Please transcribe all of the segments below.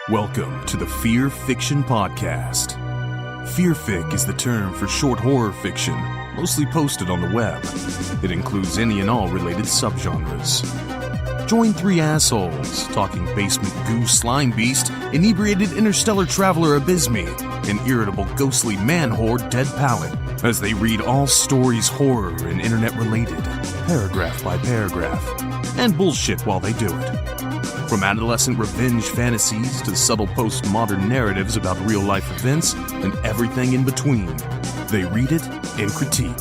Welcome to the Fearfic Podcast. Fearfic is the term for short horror fiction, mostly posted on the web. It includes any and all related subgenres. Join three assholes talking basement goo Slimebeast, inebriated interstellar traveler Abysmii, and irritable ghostly man-horde Dead Palette, as they read all stories horror and internet-related, paragraph by paragraph, and bullshit while they do it. From adolescent revenge fantasies to subtle postmodern narratives about real-life events and everything in between, they read it and critique.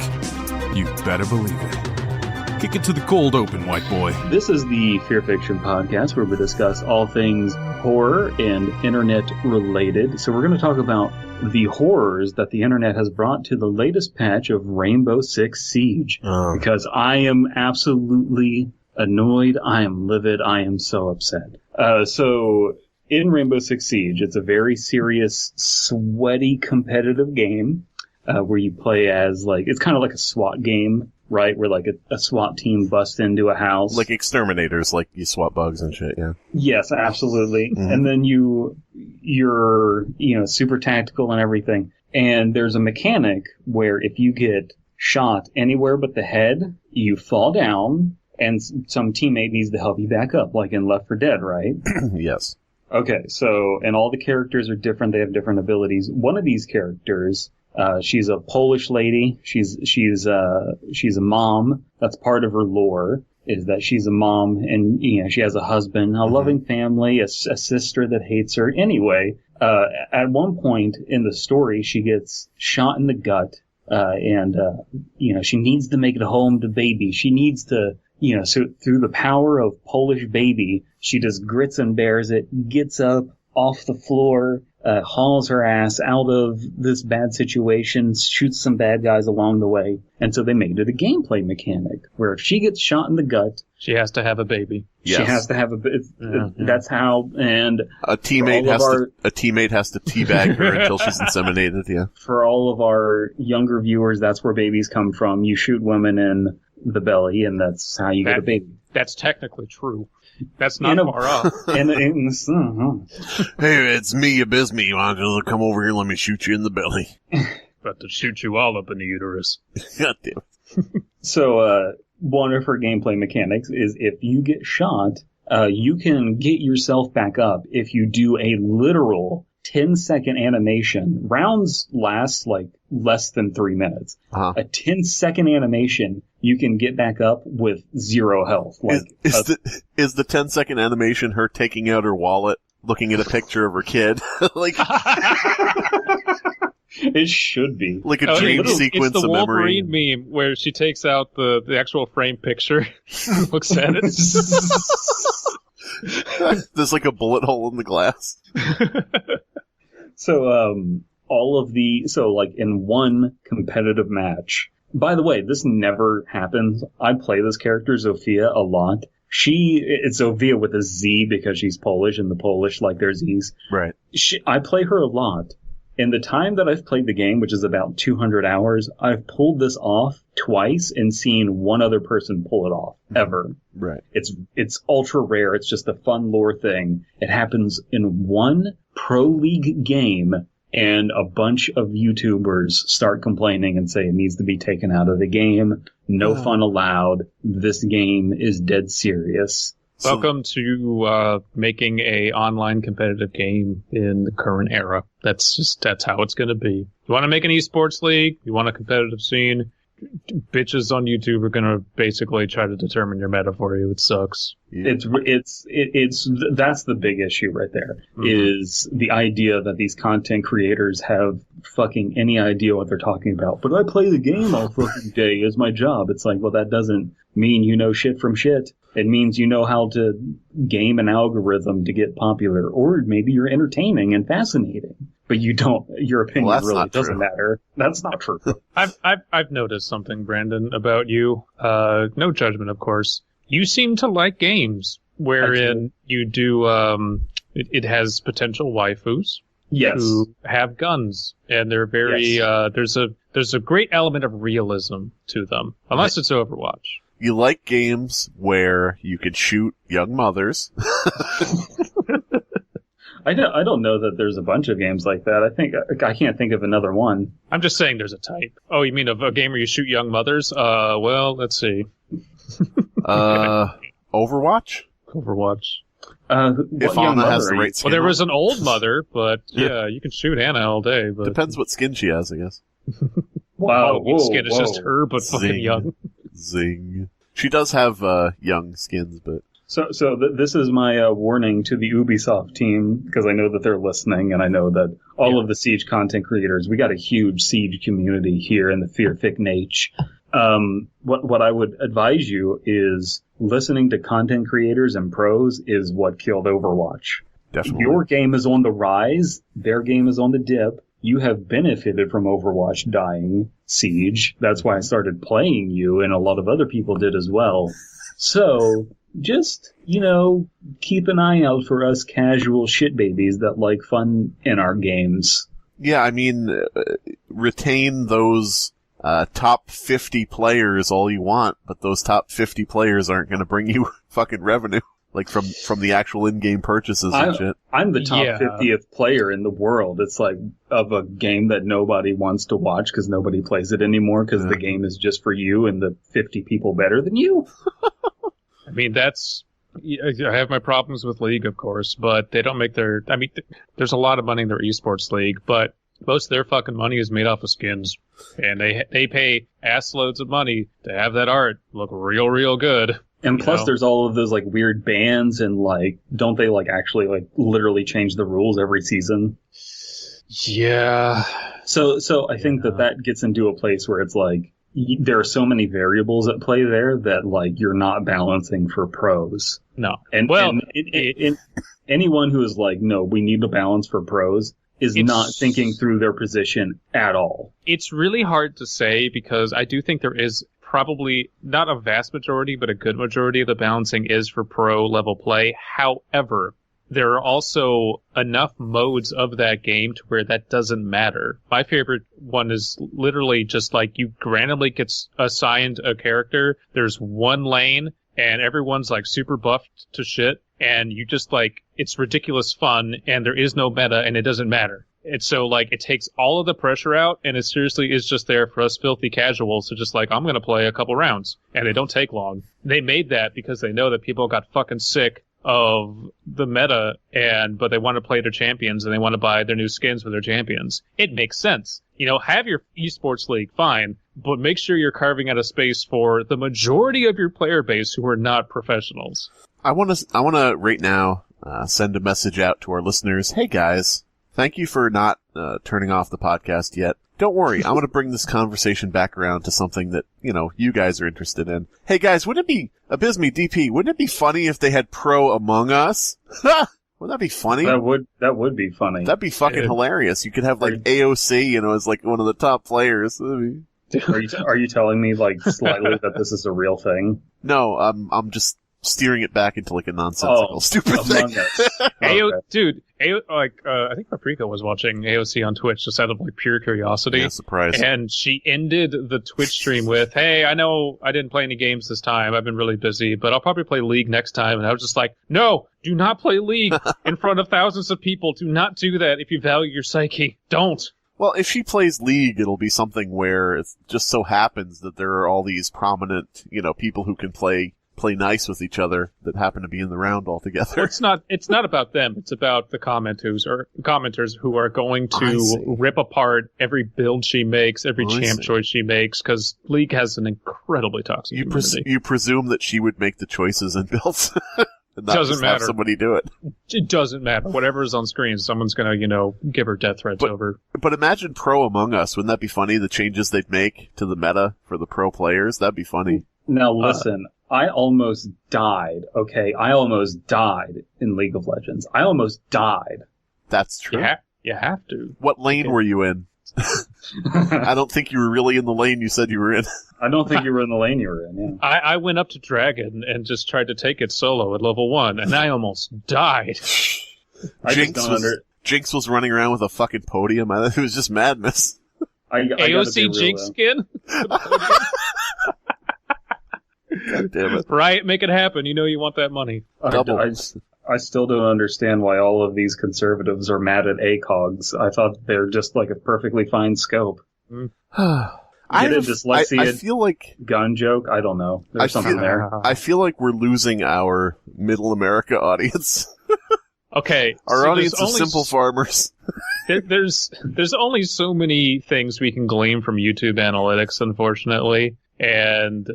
You better believe it. Kick it to the cold open, white boy. This is the Fearfic Podcast, where we discuss all things horror and internet-related. So we're going to talk about the horrors that the internet has brought to the latest patch of Rainbow Six Siege. Because I am absolutely annoyed, I am livid, I am so upset. So in Rainbow Six Siege, it's a very serious, sweaty, competitive game where you play as, it's kind of like a SWAT game, right? Where, a SWAT team busts into a house. Like exterminators, like you swat bugs and shit, yeah. Yes, absolutely. Mm-hmm. And then you're super tactical and everything. And there's a mechanic where if you get shot anywhere but the head, you fall down, and some teammate needs to help you back up, like in Left 4 Dead, right? Yes. Okay, so, and all the characters are different, they have different abilities. One of these characters, she's a Polish lady, she's a mom. That's part of her lore, is that she's a mom, and, she has a husband, a loving family, a sister that hates her. Anyway, at one point in the story, she gets shot in the gut, and she needs to make it home to baby. She needs to, so through the power of Polish baby, she just grits and bears it, gets up off the floor, hauls her ass out of this bad situation, shoots some bad guys along the way. And so they made it a gameplay mechanic where if she gets shot in the gut, she has to have a baby. Yes. She has to have that's how, and a teammate has to teabag her until she's inseminated, yeah. For all of our younger viewers, that's where babies come from. You shoot women in the belly, and that's how you get a baby. That's technically true. That's not far off. Hey, it's me, Abysmii. You want to come over here and let me shoot you in the belly? About to shoot you all up in the uterus. God damn it. So, one of her gameplay mechanics is if you get shot, you can get yourself back up if you do a literal 10-second animation. Rounds last less than 3 minutes. Uh-huh. A 10-second animation, you can get back up with 0 health. Is the 10-second animation her taking out her wallet, looking at a picture of her kid? It should be. Like a dream sequence of memory. It's the Wolverine meme where she takes out the actual frame picture, looks at it. There's like a bullet hole in the glass. So, in one competitive match, by the way, this never happens. I play this character, Zofia, a lot. It's Zofia with a Z because she's Polish, and the Polish like their Z's. Right. I play her a lot. In the time that I've played the game, which is about 200 hours, I've pulled this off twice and seen one other person pull it off, ever. Right. It's ultra rare. It's just a fun lore thing. It happens in one Pro League game, and a bunch of YouTubers start complaining and say it needs to be taken out of the game. No fun allowed. This game is dead serious. Welcome to making a online competitive game in the current era. That's how it's going to be. You want to make an esports league? You want a competitive scene? Bitches on YouTube are going to basically try to determine your meta for you. It sucks. Yeah. That's the big issue right there, is the idea that these content creators have fucking any idea what they're talking about. But I play the game all fucking day as my job. It's like, well, that doesn't mean you know shit from shit. It means you know how to game an algorithm to get popular, or maybe you're entertaining and fascinating. But you don't. Your opinion really doesn't matter. That's not true. I've noticed something, Brandon, about you. No judgment, of course. You seem to like games wherein you do. It has potential waifus. Yes. Who have guns, and they're very. There's a great element of realism to them, unless it's Overwatch. You like games where you could shoot young mothers. I don't know that there's a bunch of games like that. I can't think of another one. I'm just saying there's a type. Oh, you mean a game where you shoot young mothers? Well, let's see. Overwatch? Overwatch. If Anna has the right skin. Well, there was an old mother, but yeah, you can shoot Anna all day. But depends what skin she has, I guess. Wow, skin is just her, but fucking young. Zing. She does have young skins, but... So this is my warning to the Ubisoft team, because I know that they're listening, and I know that all of the Siege content creators, we got a huge Siege community here in the Fearfic Niche. What I would advise you is listening to content creators and pros is what killed Overwatch. Definitely. Your game is on the rise, their game is on the dip. You have benefited from Overwatch dying, Siege. That's why I started playing you, and a lot of other people did as well. So, just, keep an eye out for us casual shit babies that like fun in our games. Yeah, I mean, retain those top 50 players all you want, but those top 50 players aren't going to bring you fucking revenue. Like from the actual in-game purchases and shit. I'm the top 50th player in the world. It's like of a game that nobody wants to watch because nobody plays it anymore because the game is just for you and the 50 people better than you. I mean, I have my problems with League, of course, but they don't make there's a lot of money in their esports league, but most of their fucking money is made off of skins. And they pay ass loads of money to have that art look real, real good. And plus there's all of those weird bans and don't they actually literally change the rules every season? Yeah. So I think that gets into a place where it's there are so many variables at play there that you're not balancing for pros. No. And anyone who is no, we need to balance for pros is not thinking through their position at all. It's really hard to say because I do think there is probably not a vast majority, but a good majority of the balancing is for pro level play. However, there are also enough modes of that game to where that doesn't matter. My favorite one is literally just you randomly get assigned a character. There's one lane and everyone's super buffed to shit. And you just it's ridiculous fun and there is no meta and it doesn't matter. And so, it takes all of the pressure out, and it seriously is just there for us filthy casuals to just, I'm going to play a couple rounds. And they don't take long. They made that because they know that people got fucking sick of the meta, but they want to play their champions, and they want to buy their new skins for their champions. It makes sense. Have your esports league, fine, but make sure you're carving out a space for the majority of your player base who are not professionals. I want to right now send a message out to our listeners. Hey, guys. Thank you for not turning off the podcast yet. Don't worry, I'm going to bring this conversation back around to something that, you guys are interested in. Hey guys, wouldn't it be, Abysmii DP, wouldn't it be funny if they had Pro Among Us? Wouldn't that be funny? That would be funny. That'd be fucking hilarious. You could have AOC, as one of the top players. Are you telling me slightly that this is a real thing? No, I'm just steering it back into a nonsensical, stupid thing. Dude, I think Paprika was watching AOC on Twitch just out of pure curiosity. Yeah, surprise. And she ended the Twitch stream with, "Hey, I know I didn't play any games this time. I've been really busy, but I'll probably play League next time." And I was just no, do not play League in front of thousands of people. Do not do that if you value your psyche. Don't. Well, if she plays League, it'll be something where it just so happens that there are all these prominent, people who can play nice with each other that happen to be in the round altogether. Well, it's not about them. It's about the commenters who are going to rip apart every build she makes, every champ choice she makes, because League has an incredibly toxic community. You presume that she would make the choices and builds. And not doesn't just matter. Have somebody do it. It doesn't matter. Whatever is on screen, someone's gonna, give her death threats over. But imagine Pro Among Us. Wouldn't that be funny? The changes they'd make to the meta for the pro players. That'd be funny. Now listen, I almost died. Okay, I almost died in League of Legends. I almost died. That's true. You have to. What lane were you in? I don't think you were really in the lane you said you were in. I don't think you were in the lane you were in, yeah. I went up to Dragon and just tried to take it solo at level 1, and I almost died. Jinx was running around with a fucking podium. It was just madness. AOC Jinx skin? God damn it. Riot, make it happen. You know you want that money. I I still don't understand why all of these conservatives are mad at ACOGs. I thought they're just like a perfectly fine scope. I feel like gun joke. I don't know. There's something there. I feel like we're losing our middle America audience. Okay, our audience is simple farmers. There's only so many things we can glean from YouTube analytics, unfortunately. And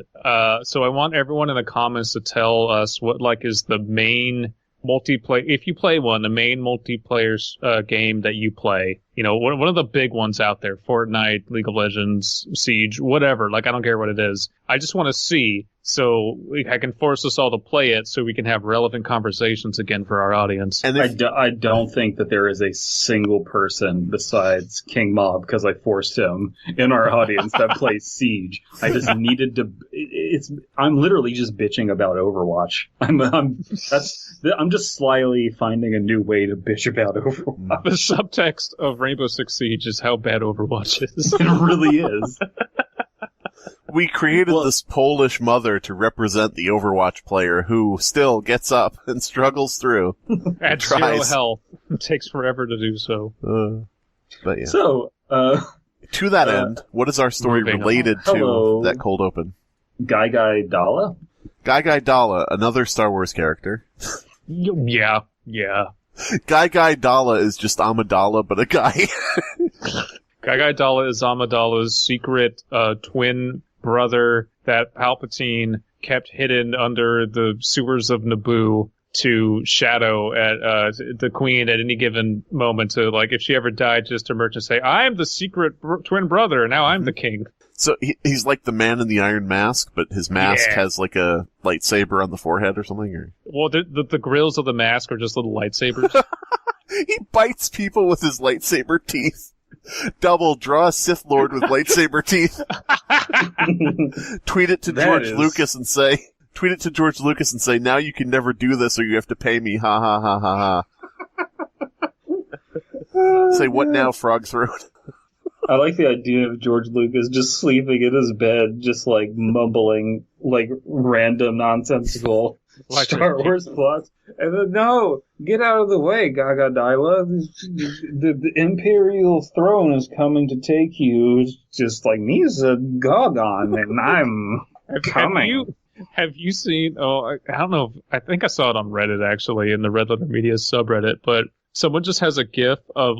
so I want everyone in the comments to tell us what is the main multiplayer, if you play one, the main multiplayer game that you play. One of the big ones out there, Fortnite, League of Legends, Siege, whatever. I don't care what it is. I just want to see, so I can force us all to play it so we can have relevant conversations again for our audience. And I don't think that there is a single person besides King Mob, because I forced him in our audience, that plays Siege. I just needed to. I'm literally just bitching about Overwatch. I'm just slyly finding a new way to bitch about Overwatch. The subtext of Rainbow Six Siege is how bad Overwatch is. It really is. We created this Polish mother to represent the Overwatch player who still gets up and struggles through. At zero health. It takes forever to do so. But yeah. So, to that end, what is our story related to that cold open? Guy Dala? Guy Dala, another Star Wars character. Yeah. Guy Dala is just Amidala, but a guy. Guy Dala is Amidala's secret twin brother that Palpatine kept hidden under the sewers of Naboo to shadow at the Queen at any given moment. To if she ever died, just to emerge and say, "I'm the secret twin brother, and now I'm the king." So he's like the man in the Iron Mask, but his mask has a lightsaber on the forehead or something. Or... Well, the grills of the mask are just little lightsabers. He bites people with his lightsaber teeth. Double, draw a Sith Lord with lightsaber teeth. Tweet it to George Lucas and say, now you can never do this or you have to pay me. Ha ha ha ha ha. Say, what now, Frog Throat? I like the idea of George Lucas just sleeping in his bed, just mumbling random nonsensical Star Wars plots. And then, no, get out of the way, Gaga Dyla. The Imperial throne is coming to take you. It's just me's a Gogon, and I'm coming. Have you seen, I don't know, I think I saw it on Reddit, actually, in the Red Letter Media subreddit, but someone just has a gif of,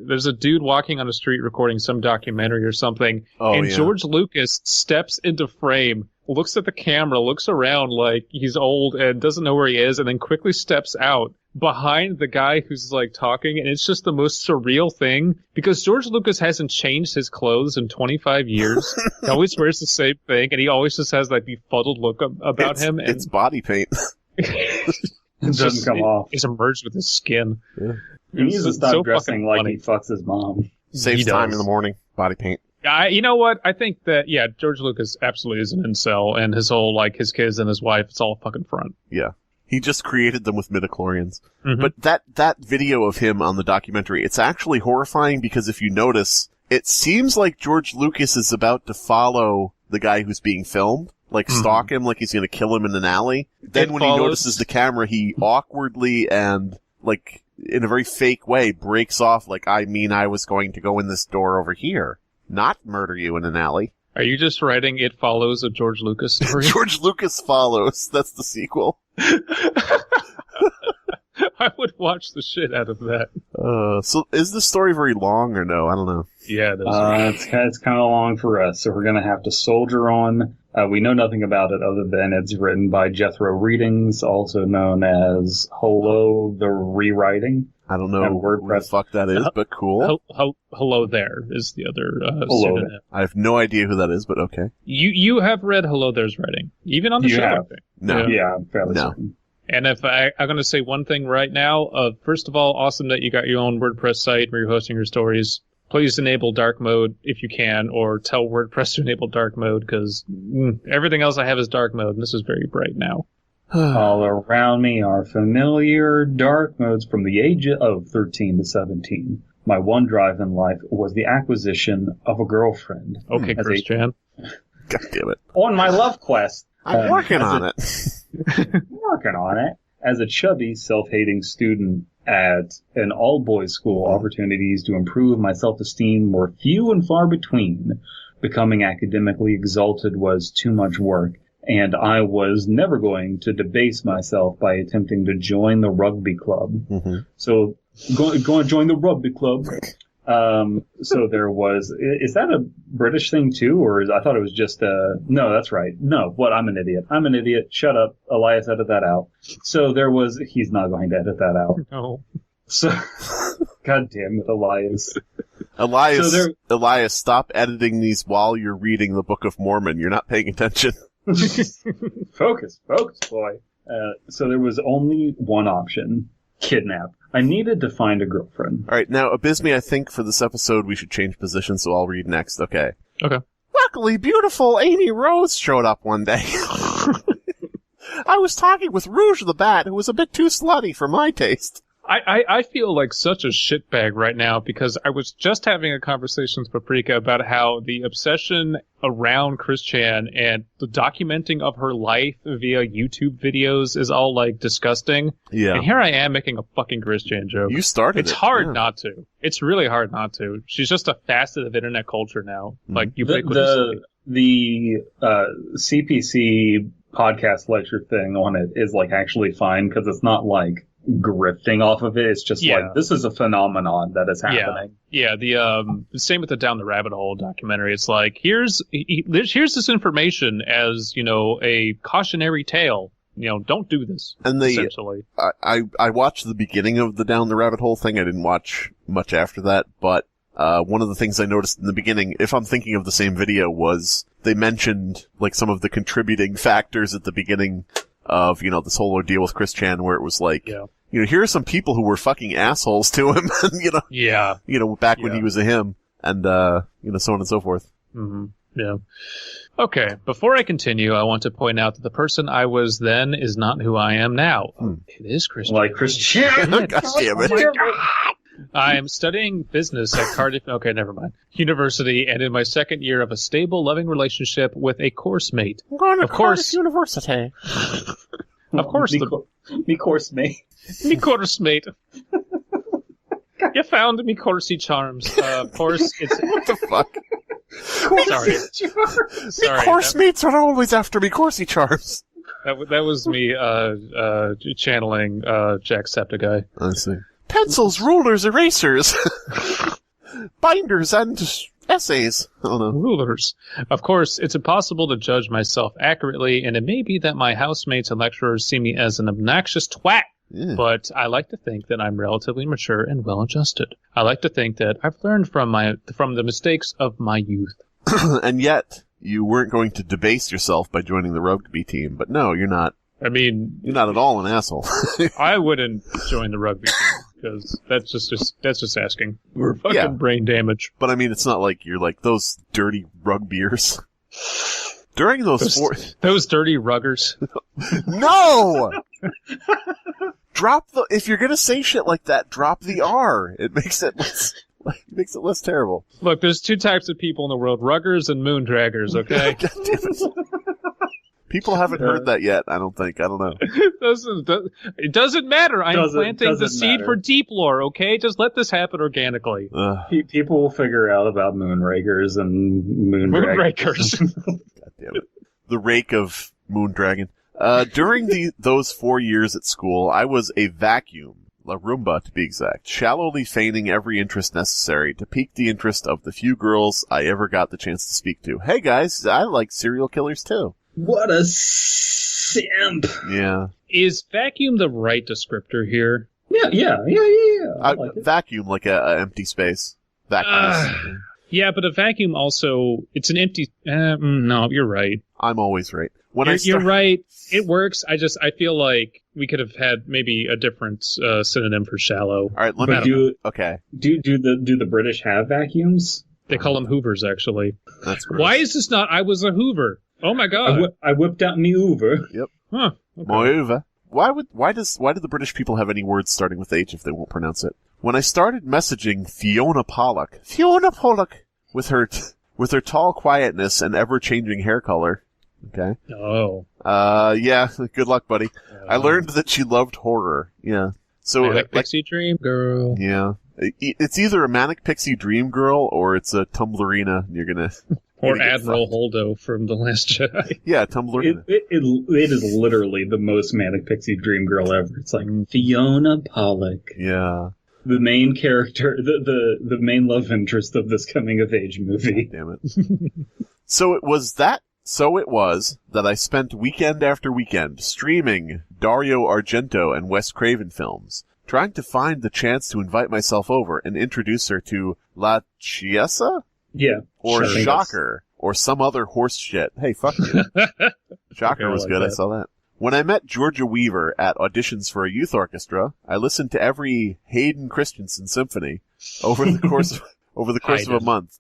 there's a dude walking on the street recording some documentary or something, George Lucas steps into frame, looks at the camera, looks around like he's old and doesn't know where he is, and then quickly steps out behind the guy who's talking, and it's just the most surreal thing, because George Lucas hasn't changed his clothes in 25 years. He always wears the same thing, and he always just has that befuddled look about him. And it's body paint. It doesn't come off. He's emerged with his skin. Yeah. He needs to stop dressing like he fucks his mom. Saves time in the morning. Body paint. You know what? I think that, George Lucas absolutely is an incel, and his whole, his kids and his wife, it's all a fucking front. Yeah. He just created them with midichlorians. Mm-hmm. But that video of him on the documentary, it's actually horrifying because if you notice, it seems like George Lucas is about to follow the guy who's being filmed. Stalk him, he's gonna kill him in an alley. Then when he notices the camera, he awkwardly and, in a very fake way, breaks off I was going to go in this door over here, not murder you in an alley. Are you just writing It Follows, a George Lucas story? George Lucas Follows. That's the sequel. I would watch the shit out of that. So is the story very long or no? I don't know. Yeah, it is. It's kind of long for us, so we're going to have to soldier on. We know nothing about it other than it's written by Jethro Readings, also known as Hello the Rewriting. I don't know what the fuck that is, but cool. Hello There is the other pseudonym. I have no idea who that is, but okay. You have read Hello There's writing, even on the show. Have. No. Yeah, I'm fairly certain. And if I'm going to say one thing right now, first of all, awesome that you got your own WordPress site where you're hosting your stories. Please enable dark mode if you can, or tell WordPress to enable dark mode, because everything else I have is dark mode, and this is very bright now. All around me are familiar dark modes from the age of 13 to 17. My one drive in life was the acquisition of a girlfriend. Okay, Christian. God damn it. On my love quest. I'm working on it. Working on it. As a chubby, self-hating student at an all-boys school, opportunities to improve my self-esteem were few and far between. Becoming academically exalted was too much work, and I was never going to debase myself by attempting to join the rugby club. Mm-hmm. So, go and join the rugby club. So there was, is that a British thing too, or I thought it was just no, that's right. No, I'm an idiot. Shut up. Elias, edit that out. So there was, he's not going to edit that out. No. So, God damn it, Elias. Elias, stop editing these while you're reading the Book of Mormon. You're not paying attention. Focus, boy. So there was only one option. Kidnap. I needed to find a girlfriend. All right, now, Abysmii, I think for this episode we should change positions, so I'll read next, okay? Okay. Luckily, beautiful Amy Rose showed up one day. I was talking with Rouge the Bat, who was a bit too slutty for my taste. I feel like such a shitbag right now because I was just having a conversation with Paprika about how the obsession around Chris Chan and the documenting of her life via YouTube videos is all like disgusting. Yeah. And here I am making a fucking Chris Chan joke. You started It's hard not to. It's really hard not to. She's just a facet of internet culture now. Like ubiquitously. The CPC podcast lecture thing on it is like actually fine because it's not like grifting off of it. It's just like, this is a phenomenon that is happening. Yeah, the same with the Down the Rabbit Hole documentary. It's like, here's this information as, a cautionary tale. Don't do this, and essentially. I watched the beginning of the Down the Rabbit Hole thing. I didn't watch much after that, but one of the things I noticed in the beginning, if I'm thinking of the same video, was they mentioned like some of the contributing factors at the beginning of, this whole ordeal with Chris Chan, where it was like, here are some people who were fucking assholes to him, and, back when he was a him, and, so on and so forth. Mm-hmm. Yeah. Okay, before I continue, I want to point out that the person I was then is not who I am now. It is Chris Chan. Like Chris Chan! God damn it. Oh my God. I am studying business at Cardiff, University, and in my second year of a stable, loving relationship with a course mate. I'm going to Cardiff University. Of course. Me course mate. Me course mate. You found me coursey charms. Of course, it's... What the fuck? Sorry. Me course mates are always after me coursey charms. That was me channeling Jacksepticeye. I see. Pencils, rulers, erasers, binders, and essays. I don't know. Rulers. Of course, it's impossible to judge myself accurately, and it may be that my housemates and lecturers see me as an obnoxious twat. Yeah. But I like to think that I'm relatively mature and well-adjusted. I like to think that I've learned from the mistakes of my youth. And yet, you weren't going to debase yourself by joining the rugby team. But no, you're not. I mean, you're not at all an asshole. I wouldn't join the rugby team because that's just asking for fucking brain damage. But I mean, it's not like you're like those dirty rugbyers. During those dirty ruggers. No. If you're gonna say shit like that, drop the R. It makes it less terrible. Look, there's two types of people in the world: ruggers and moondraggers. Okay. God damn it. People haven't heard that yet, I don't think. I don't know. It doesn't matter. I'm planting the seed for deep lore, okay? Just let this happen organically. People will figure out about moonrakers and moonrakers. God damn it. The rake of Moondragon. During those 4 years at school, I was a vacuum. La Roomba, to be exact, shallowly feigning every interest necessary to pique the interest of the few girls I ever got the chance to speak to. Hey guys, I like serial killers too. What a simp. Yeah. Is vacuum the right descriptor here? Yeah. Vacuum, like a empty space. Vacuum. Yeah, but a vacuum also, it's an empty... no, you're right. I'm always right. You're right. It works. I feel like we could have had maybe a different synonym for shallow. All right, let me... Okay. Do the British have vacuums? They call them Hoovers, actually. That's gross. Why is this not... I was a Hoover. Oh my god. I whipped out me Hoover. Yep. Huh. Okay. My Hoover. Why do the British people have any words starting with H if they won't pronounce it? When I started messaging Fiona Pollock, with her tall quietness and ever-changing hair color, Okay. Oh. Yeah, good luck, buddy. I learned that she loved horror. Yeah. So, Manic Pixie Dream Girl. Yeah. It's either a Manic Pixie Dream Girl or it's a Tumblerina. You're gonna... Or Admiral Holdo from The Last Jedi. Yeah, Tumblerina. It is literally the most Manic Pixie Dream Girl ever. It's like Fiona Pollock. Yeah. The main character, the main love interest of this coming-of-age movie. Damn it. So it was that I spent weekend after weekend streaming Dario Argento and Wes Craven films, trying to find the chance to invite myself over and introduce her to La Chiesa? Yeah. Or Shocker, or some other horse shit. Hey, fuck you. Shocker was good, I saw that. When I met Georgia Weaver at auditions for a youth orchestra, I listened to every Hayden Christensen symphony over the course of a month.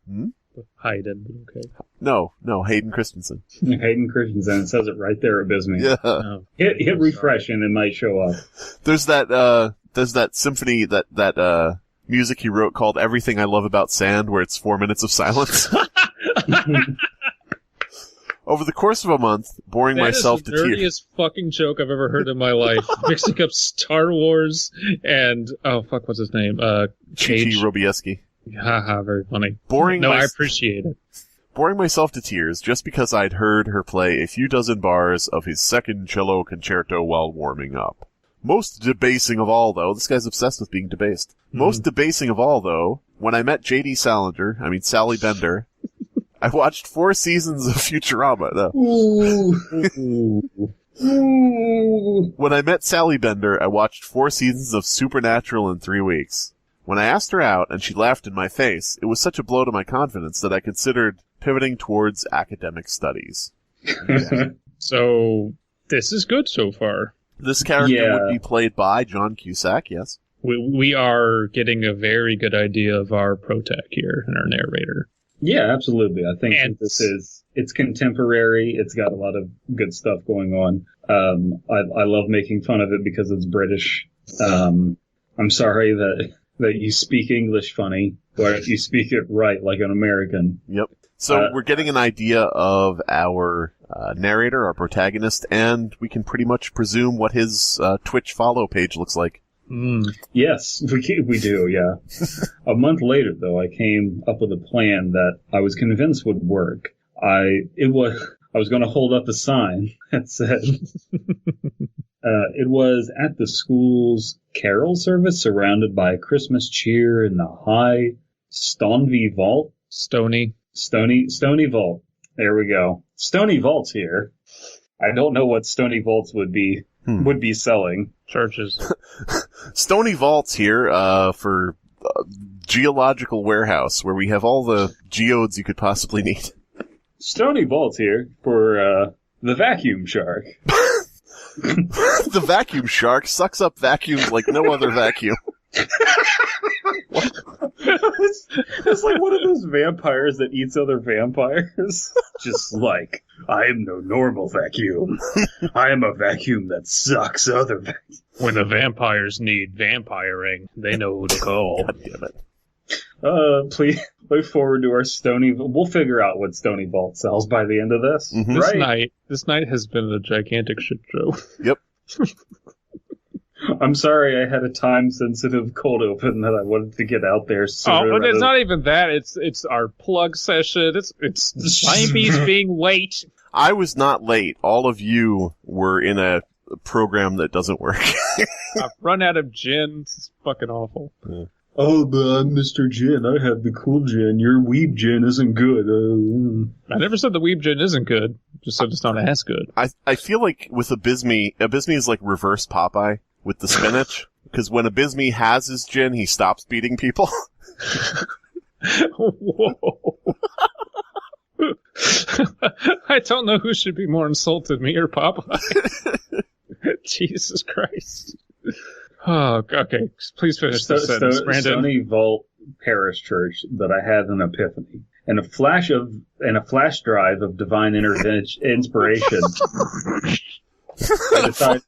Haydn, okay. No, Hayden Christensen. Hayden Christensen, it says it right there, Abysmii. Yeah. Oh. Hit refresh and it might show up. There's that symphony, that music he wrote called Everything I Love About Sand, where it's 4 minutes of silence. Over the course of a month, boring myself to tears. That is the nerdiest fucking joke I've ever heard in my life. Mixing up Star Wars and, what's his name? Chi-Chi Robieski. Haha, very funny. I appreciate it. Boring myself to tears just because I'd heard her play a few dozen bars of his second cello concerto while warming up. Most debasing of all, though, this guy's obsessed with being debased. Most debasing of all, though, when I met Sally Bender, I watched 4 seasons of Futurama. No. When I met Sally Bender, I watched 4 seasons of Supernatural in 3 weeks. When I asked her out and she laughed in my face, it was such a blow to my confidence that I considered pivoting towards academic studies. So, this is good so far. This character would be played by John Cusack, yes. We are getting a very good idea of our protag here and our narrator. Yeah, absolutely. I think it's contemporary. It's got a lot of good stuff going on. I love making fun of it because it's British. I'm sorry that you speak English funny, but you speak it right like an American. Yep. So we're getting an idea of our narrator, our protagonist, and we can pretty much presume what his Twitch follow page looks like. Yes, we do, yeah. A month later, though, I came up with a plan that I was convinced would work. I was going to hold up a sign that said, it was at the school's carol service surrounded by Christmas cheer in the high Stoney Vault. Stony Vault. There we go. Stony Vault's here. I don't know what Stony Vaults would be selling. Churches. Stony Vault's here for Geological Warehouse, where we have all the geodes you could possibly need. Stony Vault's here for the Vacuum Shark. The Vacuum Shark sucks up vacuums like no other vacuum. It's like one of those vampires that eats other vampires. Just like, I am no normal vacuum. I am a vacuum that sucks other vacuums. When the vampires need vampiring, they know who to call. God damn it. Please look forward to our Stony. We'll figure out what Stony Vault sells by the end of this. Mm-hmm. This night has been a gigantic shit show. Yep. I'm sorry I had a time-sensitive cold open that I wanted to get out there sooner. But it's not even that. It's our plug session. It's Slimebeast being late. I was not late. All of you were in a program that doesn't work. I've run out of gin. It's fucking awful. Yeah. Oh, but I'm Mr. Gin. I have the cool gin. Your weeb gin isn't good. I never said the weeb gin isn't good. Just said it's not as good. I feel like with Abysmii is like reverse Popeye with the spinach. Because when Abysmii has his gin, he stops beating people. Whoa. I don't know who should be more insulted, me or Popeye. Jesus Christ. Oh, okay. Please finish this sentence, Brandon. Stony Vault Parish Church that I had an epiphany and a flash drive of divine inspiration. I decided,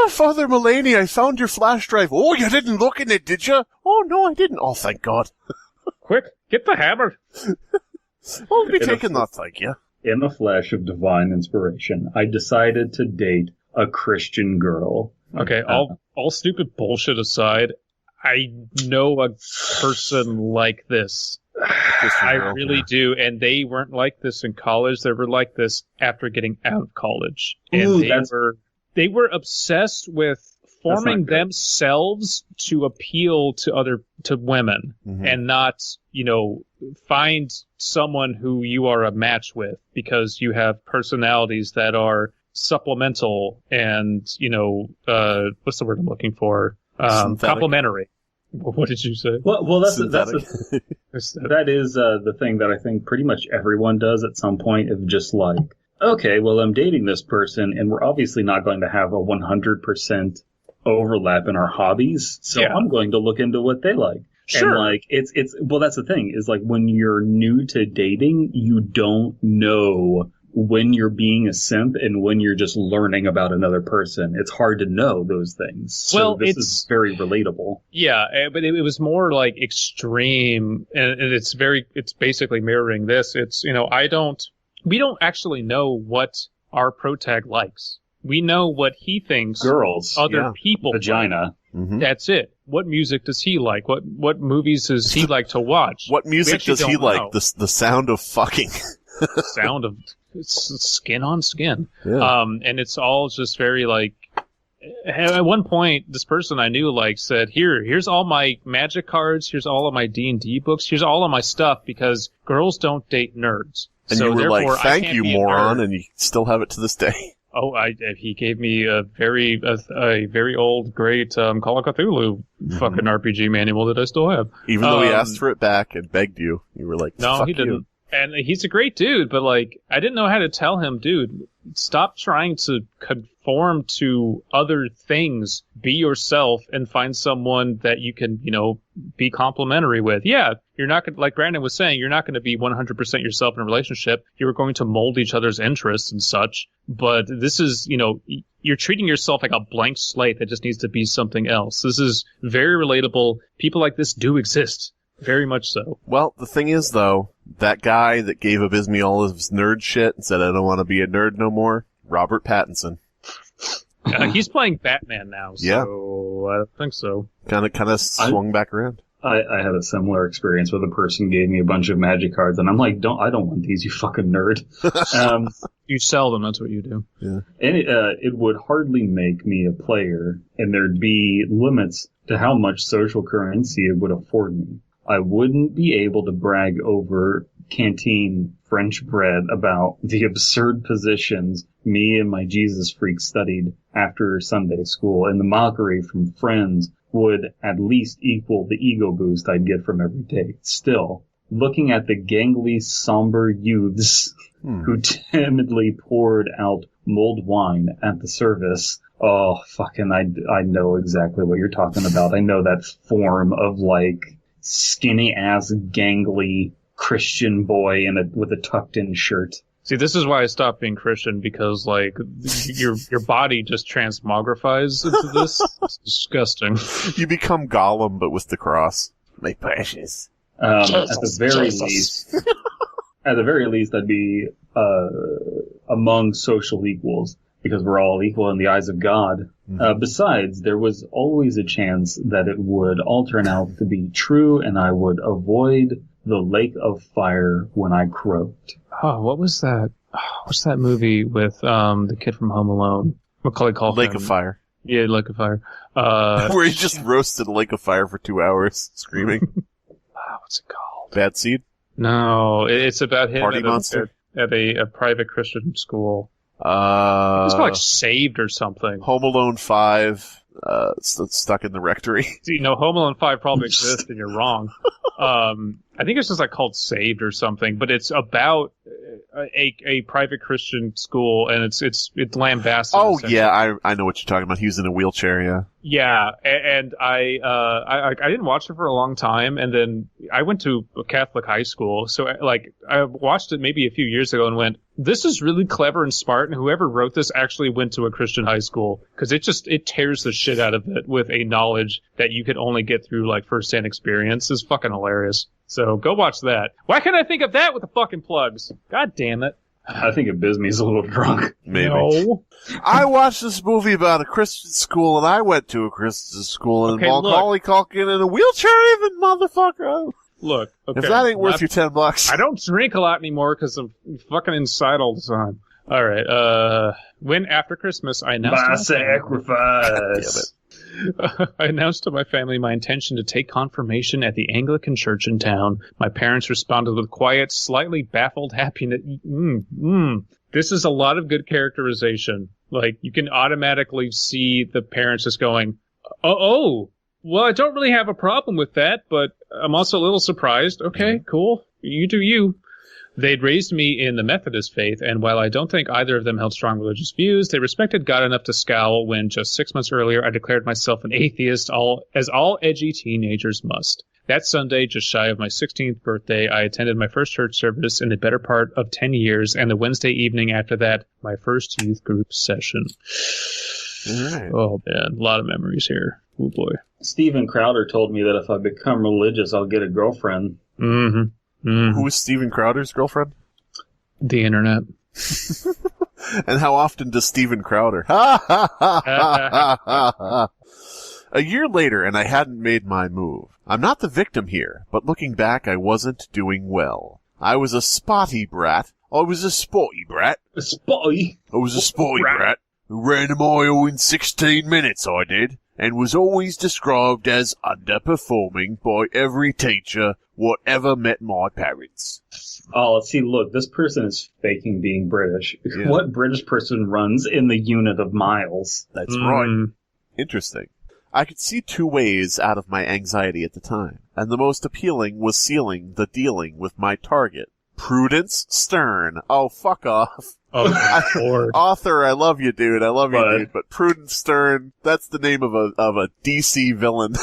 Father Mulaney, I found your flash drive. Oh, you didn't look in it, did you? Oh, no, I didn't. Oh, thank God. Quick, get the hammer. I'll be taking that, thank you. in a flash of divine inspiration, I decided to date a Christian girl. Okay, all stupid bullshit aside, I know a person like this. I really do, and they weren't like this in college. They were like this after getting out of college, and they were obsessed with forming themselves to appeal to women, and not, find someone who you are a match with because you have personalities that are supplemental and, what's the word I'm looking for? Complementary. What did you say? Well, that is the thing that I think pretty much everyone does at some point, of just like, okay, well, I'm dating this person, and we're obviously not going to have a 100% overlap in our hobbies, so I'm going to look into what they like. Sure. And like, well, that's the thing, is like, when you're new to dating, you don't know when you're being a simp and when you're just learning about another person. It's hard to know those things. So this is very relatable. Yeah, but it was more like extreme, and it's basically mirroring this. It's, we don't actually know what our protag likes. We know what he thinks girls, other people vagina. Like. That's it. What music does he like? What movies does he like to watch? What music does he like? The sound of fucking. Sound of skin on skin. Yeah. And it's all just very like. At one point, this person I knew said, here's all my Magic cards, here's all of my D&D books, here's all of my stuff, because girls don't date nerds. And so you were therefore, like, thank you, moron, and you still have it to this day. Oh, he gave me a very old, great Call of Cthulhu fucking RPG manual that I still have. Even though he asked for it back and begged you, you were like, no, fuck he didn't. You. And he's a great dude, but I didn't know how to tell him, dude, stop trying to conform to other things. Be yourself and find someone that you can, be complimentary with. Yeah, you're not going to, like Brandon was saying, you're not going to be 100% yourself in a relationship. You're going to mold each other's interests and such. But this is, you're treating yourself like a blank slate that just needs to be something else. This is very relatable. People like this do exist. Very much so. Well, the thing is, though, that guy that gave Abysmii all of his nerd shit and said, I don't want to be a nerd no more, Robert Pattinson. He's playing Batman now, so I don't think so. Kind of swung back around. I had a similar experience where the person gave me a bunch of Magic cards, and I'm like, I don't want these, you fucking nerd. You sell them, that's what you do. Yeah. And it would hardly make me a player, and there'd be limits to how much social currency it would afford me. I wouldn't be able to brag over canteen French bread about the absurd positions me and my Jesus freak studied after Sunday school, and the mockery from friends would at least equal the ego boost I'd get from every date. Still, looking at the gangly, somber youths who timidly poured out mulled wine at the service, oh, fucking, I know exactly what you're talking about. I know that form of, skinny-ass, gangly Christian boy with a tucked-in shirt. See, this is why I stopped being Christian, because, your body just transmogrifies into this. It's disgusting. You become Gollum, but with the cross. My precious. At the very least, I'd be among social equals, because we're all equal in the eyes of God. Besides, there was always a chance that it would all turn out to be true, and I would avoid the lake of fire when I croaked. Oh, what was that? What's that movie with the kid from Home Alone? Macaulay Culkin. Lake of Fire. Yeah, Lake of Fire. Where he just roasted a lake of fire for 2 hours, screaming. What's it called? Bad Seed? No, it's about him Party Monster? At a private Christian school. It's called Saved or something. Home Alone 5, Stuck in the Rectory. Home Alone 5 probably exists and you're wrong. I think it's just called Saved or something, but it's about a private Christian school, and it's lambasted. Oh yeah, I know what you're talking about. He was in a wheelchair, yeah. Yeah, and I didn't watch it for a long time, and then I went to a Catholic high school, so I watched it maybe a few years ago and went, this is really clever and smart, and whoever wrote this actually went to a Christian high school, because it tears the shit out of it with a knowledge that you could only get through first-hand experience. It's fucking hilarious. So go watch that. Why can't I think of that with the fucking plugs? God damn it. I think Abysmii's a little drunk. Maybe. No. I watched this movie about a Christian school, and I went to a Christian school, and Macaulay Culkin in a wheelchair, even, motherfucker. Look, okay. If that ain't worth your $10. I don't drink a lot anymore because I'm fucking inside all the time. All right. When after Christmas, I announced By sacrifice. I announced to my family my intention to take confirmation at the Anglican church in town. My parents responded with quiet, slightly baffled happiness. This is a lot of good characterization. Like, you can automatically see the parents just going, oh, well, I don't really have a problem with that, but I'm also a little surprised. Okay, cool. You do you. They'd raised me in the Methodist faith, and while I don't think either of them held strong religious views, they respected God enough to scowl when just 6 months earlier I declared myself an atheist, as all edgy teenagers must. That Sunday, just shy of my 16th birthday, I attended my first church service in the better part of 10 years, and the Wednesday evening after that, my first youth group session. All right. Oh, man, a lot of memories here. Oh, boy. Steven Crowder told me that if I become religious, I'll get a girlfriend. Mm-hmm. Who is Steven Crowder's girlfriend? The internet. And how often does Steven Crowder? A year later, and I hadn't made my move. I'm not the victim here, but looking back, I wasn't doing well. I was a spotty brat. I was a spotty brat. A spotty? I was a spotty brat who ran a mile in 16 minutes, I did, and was always described as underperforming by every teacher whatever met my parents. Oh, let's see, look, this person is faking being British. Yeah. What British person runs in the unit of miles? That's right. Interesting. I could see two ways out of my anxiety at the time, and the most appealing was sealing the dealing with my target. Prudence Stern. Oh, fuck off. Oh, Lord. Author, I love you, dude. I love you, dude. But Prudence Stern, that's the name of a DC villain.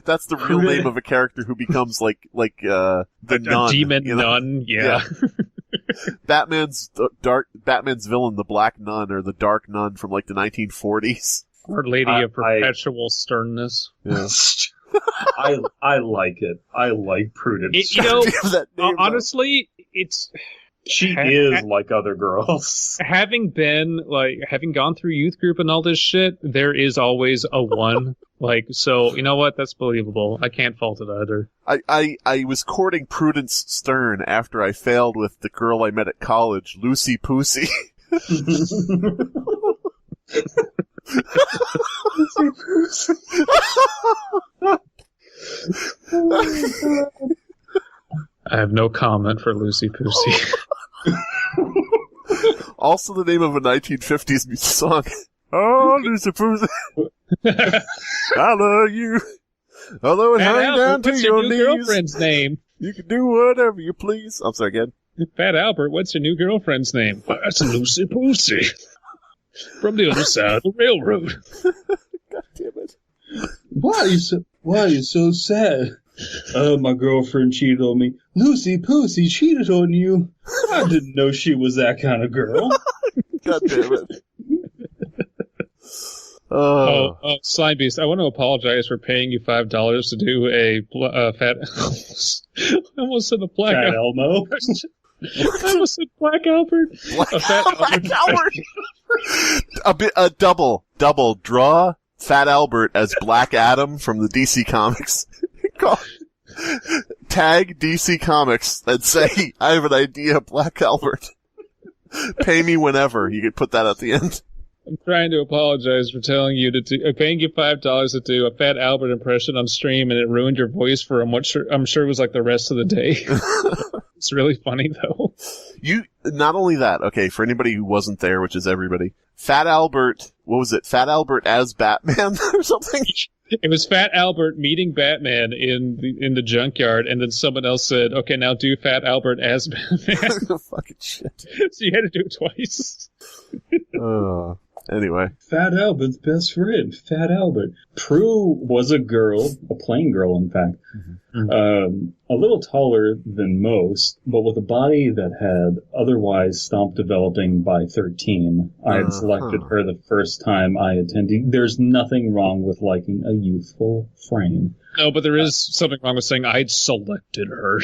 That's the real name of a character who becomes like the nun. Demon nun, yeah. Batman's villain, the Black Nun or the Dark Nun from like the 1940s. Our Lady of Perpetual Sternness. Yeah. I like it. I like Prudence. Honestly, she is like other girls. Having gone through youth group and all this shit, there is always a one. So, you know what? That's believable. I can't fault it either. I was courting Prudence Stern after I failed with the girl I met at college, Lucy Poosy. I have no comment for Lucy Poosy. Also the name of a 1950s music song. Oh, Lucy Poosy. I love you. Although it hang down to your knees. Girlfriend's name? You can do whatever you please. I'm sorry, again. Fat Albert, what's your new girlfriend's name? That's Lucy Poosy. From the other side of the railroad. God damn it. Why are you so sad? My girlfriend cheated on me. Lucy Poosy cheated on you. I didn't know she was that kind of girl. God damn it. Slimebeast, I want to apologize for paying you $5 to do a fat... I almost said a Black Fat Elmo. I almost said Black Albert. Black Albert. A double draw Fat Albert as Black Adam from the DC Comics. Tag DC Comics and say, I have an idea, Black Albert. Pay me whenever. You could put that at the end. I'm trying to apologize for telling you paying you $5 to do a Fat Albert impression on stream, and it ruined your voice for I'm sure it was like the rest of the day. It's really funny though. Not only that, okay, for anybody who wasn't there, which is everybody, Fat Albert, what was it? Fat Albert as Batman or something? It was Fat Albert meeting Batman in the junkyard, and then someone else said, "Okay, now do Fat Albert as Batman." Fucking shit. So you had to do it twice. Anyway. Fat Albert's best friend, Fat Albert. Prue was a girl, a plain girl, in fact. Mm-hmm. A little taller than most, but with a body that had otherwise stopped developing by 13. I had selected her the first time I attended. There's nothing wrong with liking a youthful frame. No, but there is something wrong with saying I'd selected her.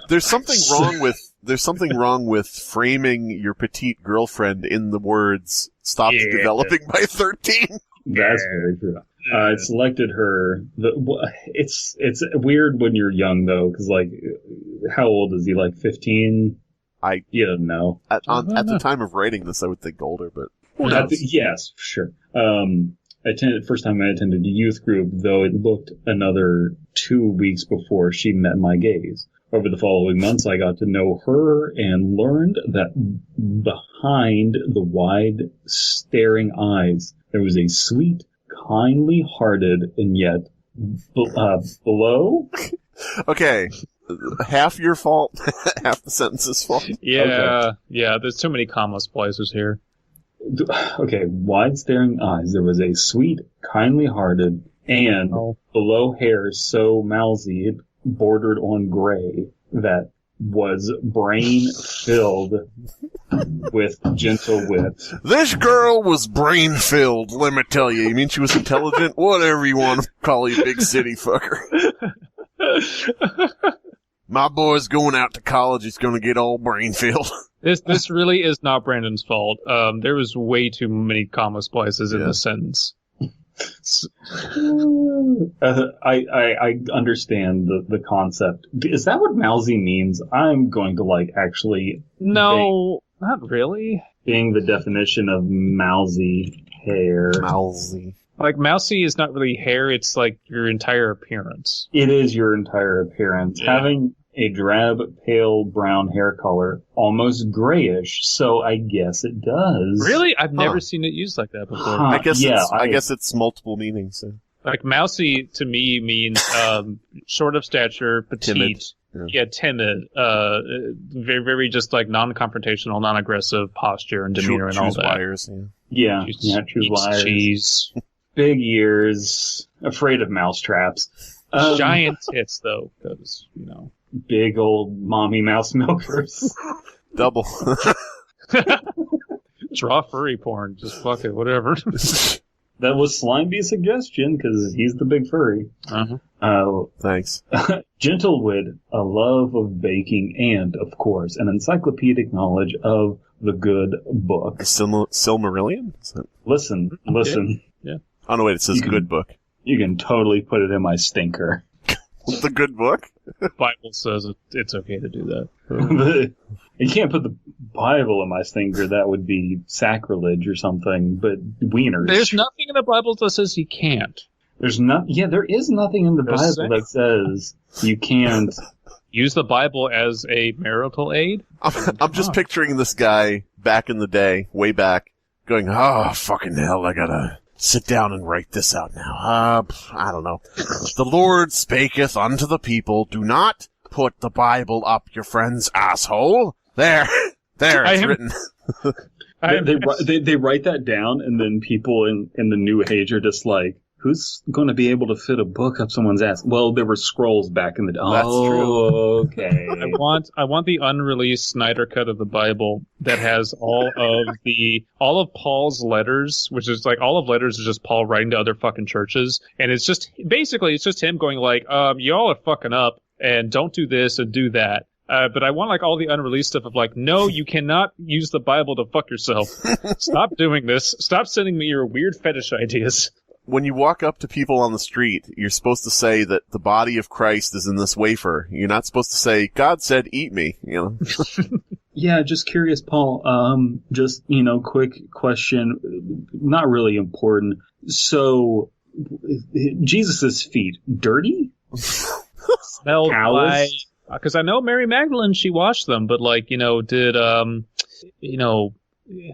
There's something wrong with there's something wrong with framing your petite girlfriend in the words "stopped developing by 13." That's very true. I selected her. It's weird when you're young though, because like, how old is he? Like 15? You don't know. At the time of writing this, I would think older, but yes, sure. First time I attended a youth group, though it looked another 2 weeks before she met my gaze. Over the following months, I got to know her and learned that behind the wide, staring eyes, there was a sweet, kindly-hearted, and yet below. Okay, half your fault, half the sentence's fault. Yeah, yeah. There's too many comma splices here. Okay, wide staring eyes. There was a sweet, kindly-hearted, and below hair so mousy it bordered on gray that was brain-filled with gentle wit. This girl was brain-filled, let me tell you. You mean she was intelligent? Whatever you want to call you, big city fucker. My boy's going out to college. He's going to get all brain-filled. This really is not Brandon's fault. There was way too many comma splices in the sentence. I understand the concept. Is that what mousy means? I'm going to actually... No, not really. Being the definition of mousy hair. Mousy. Like, mousy is not really hair, it's like your entire appearance. It is your entire appearance. Yeah. Having a drab, pale brown hair color, almost grayish, so I guess it does. Really? I've never seen it used like that before. I guess it's multiple meanings. So. Like, mousy, to me, means short of stature, petite. Timid. Timid. Very, very just, non-confrontational, non-aggressive posture and demeanor and all that. Wires, choose wires. Cheese. Big ears. Afraid of mousetraps. Giant tits, though, because, big old mommy mouse milkers. Double. Draw furry porn. Just fuck it, whatever. That was Slimebeast's suggestion, because he's the big furry. Thanks. Gentle wit, a love of baking, and, of course, an encyclopedic knowledge of the good book. Silmarillion? Listen. Yeah. Oh, no, wait, it says good book. You can totally put it in my stinker. The good book? Bible says it's okay to do that. You can't put the Bible in my stinker. That would be sacrilege or something. But wieners. There's nothing in the Bible that says you can't. There is nothing in the Bible that says you can't use the Bible as a marital aid. I'm just picturing this guy back in the day, way back, going, "Oh, fucking hell! I gotta sit down and write this out now. I don't know. The Lord spaketh unto the people, do not put the Bible up your friend's asshole." There, it's written. They write that down, and then people in the New Age are just like, who's going to be able to fit a book up someone's ass? Well, there were scrolls back in the day. That's true. Okay. I want the unreleased Snyder cut of the Bible that has all of Paul's letters, which is all of letters is just Paul writing to other fucking churches, and it's just him going y'all are fucking up, and don't do this and do that. But I want all the unreleased stuff of no, you cannot use the Bible to fuck yourself. Stop doing this. Stop sending me your weird fetish ideas. When you walk up to people on the street, you're supposed to say that the body of Christ is in this wafer. You're not supposed to say, God said, eat me, Yeah, just curious, Paul. Quick question. Not really important. So, Jesus' feet, dirty? Smelled like... Because I know Mary Magdalene, she washed them, but did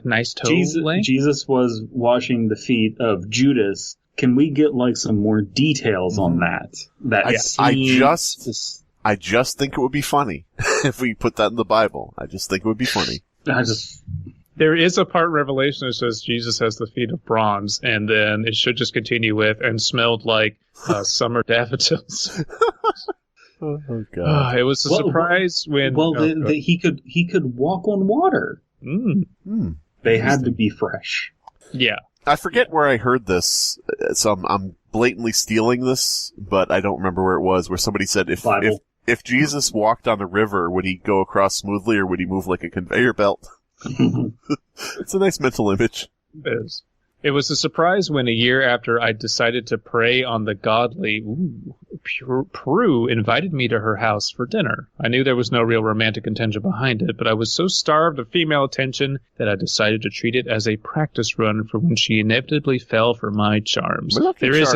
nice toe lay? Jesus was washing the feet of Judas. Can we get some more details on that? I just think it would be funny if we put that in the Bible. I just think it would be funny. There is a part in Revelation that says Jesus has the feet of bronze, and then it should just continue with and smelled like summer daffodils. Oh God! It was a surprise when. He could walk on water. They had to be fresh. Yeah, I forget where I heard this, so I'm blatantly stealing this, but I don't remember where it was. Where somebody said if If Jesus walked on a river, would he go across smoothly, or would he move like a conveyor belt? It's a nice mental image. It is. It was a surprise when a year after I decided to prey on the godly, Prue invited me to her house for dinner. I knew there was no real romantic intention behind it, but I was so starved of female attention that I decided to treat it as a practice run for when she inevitably fell for my charms. There is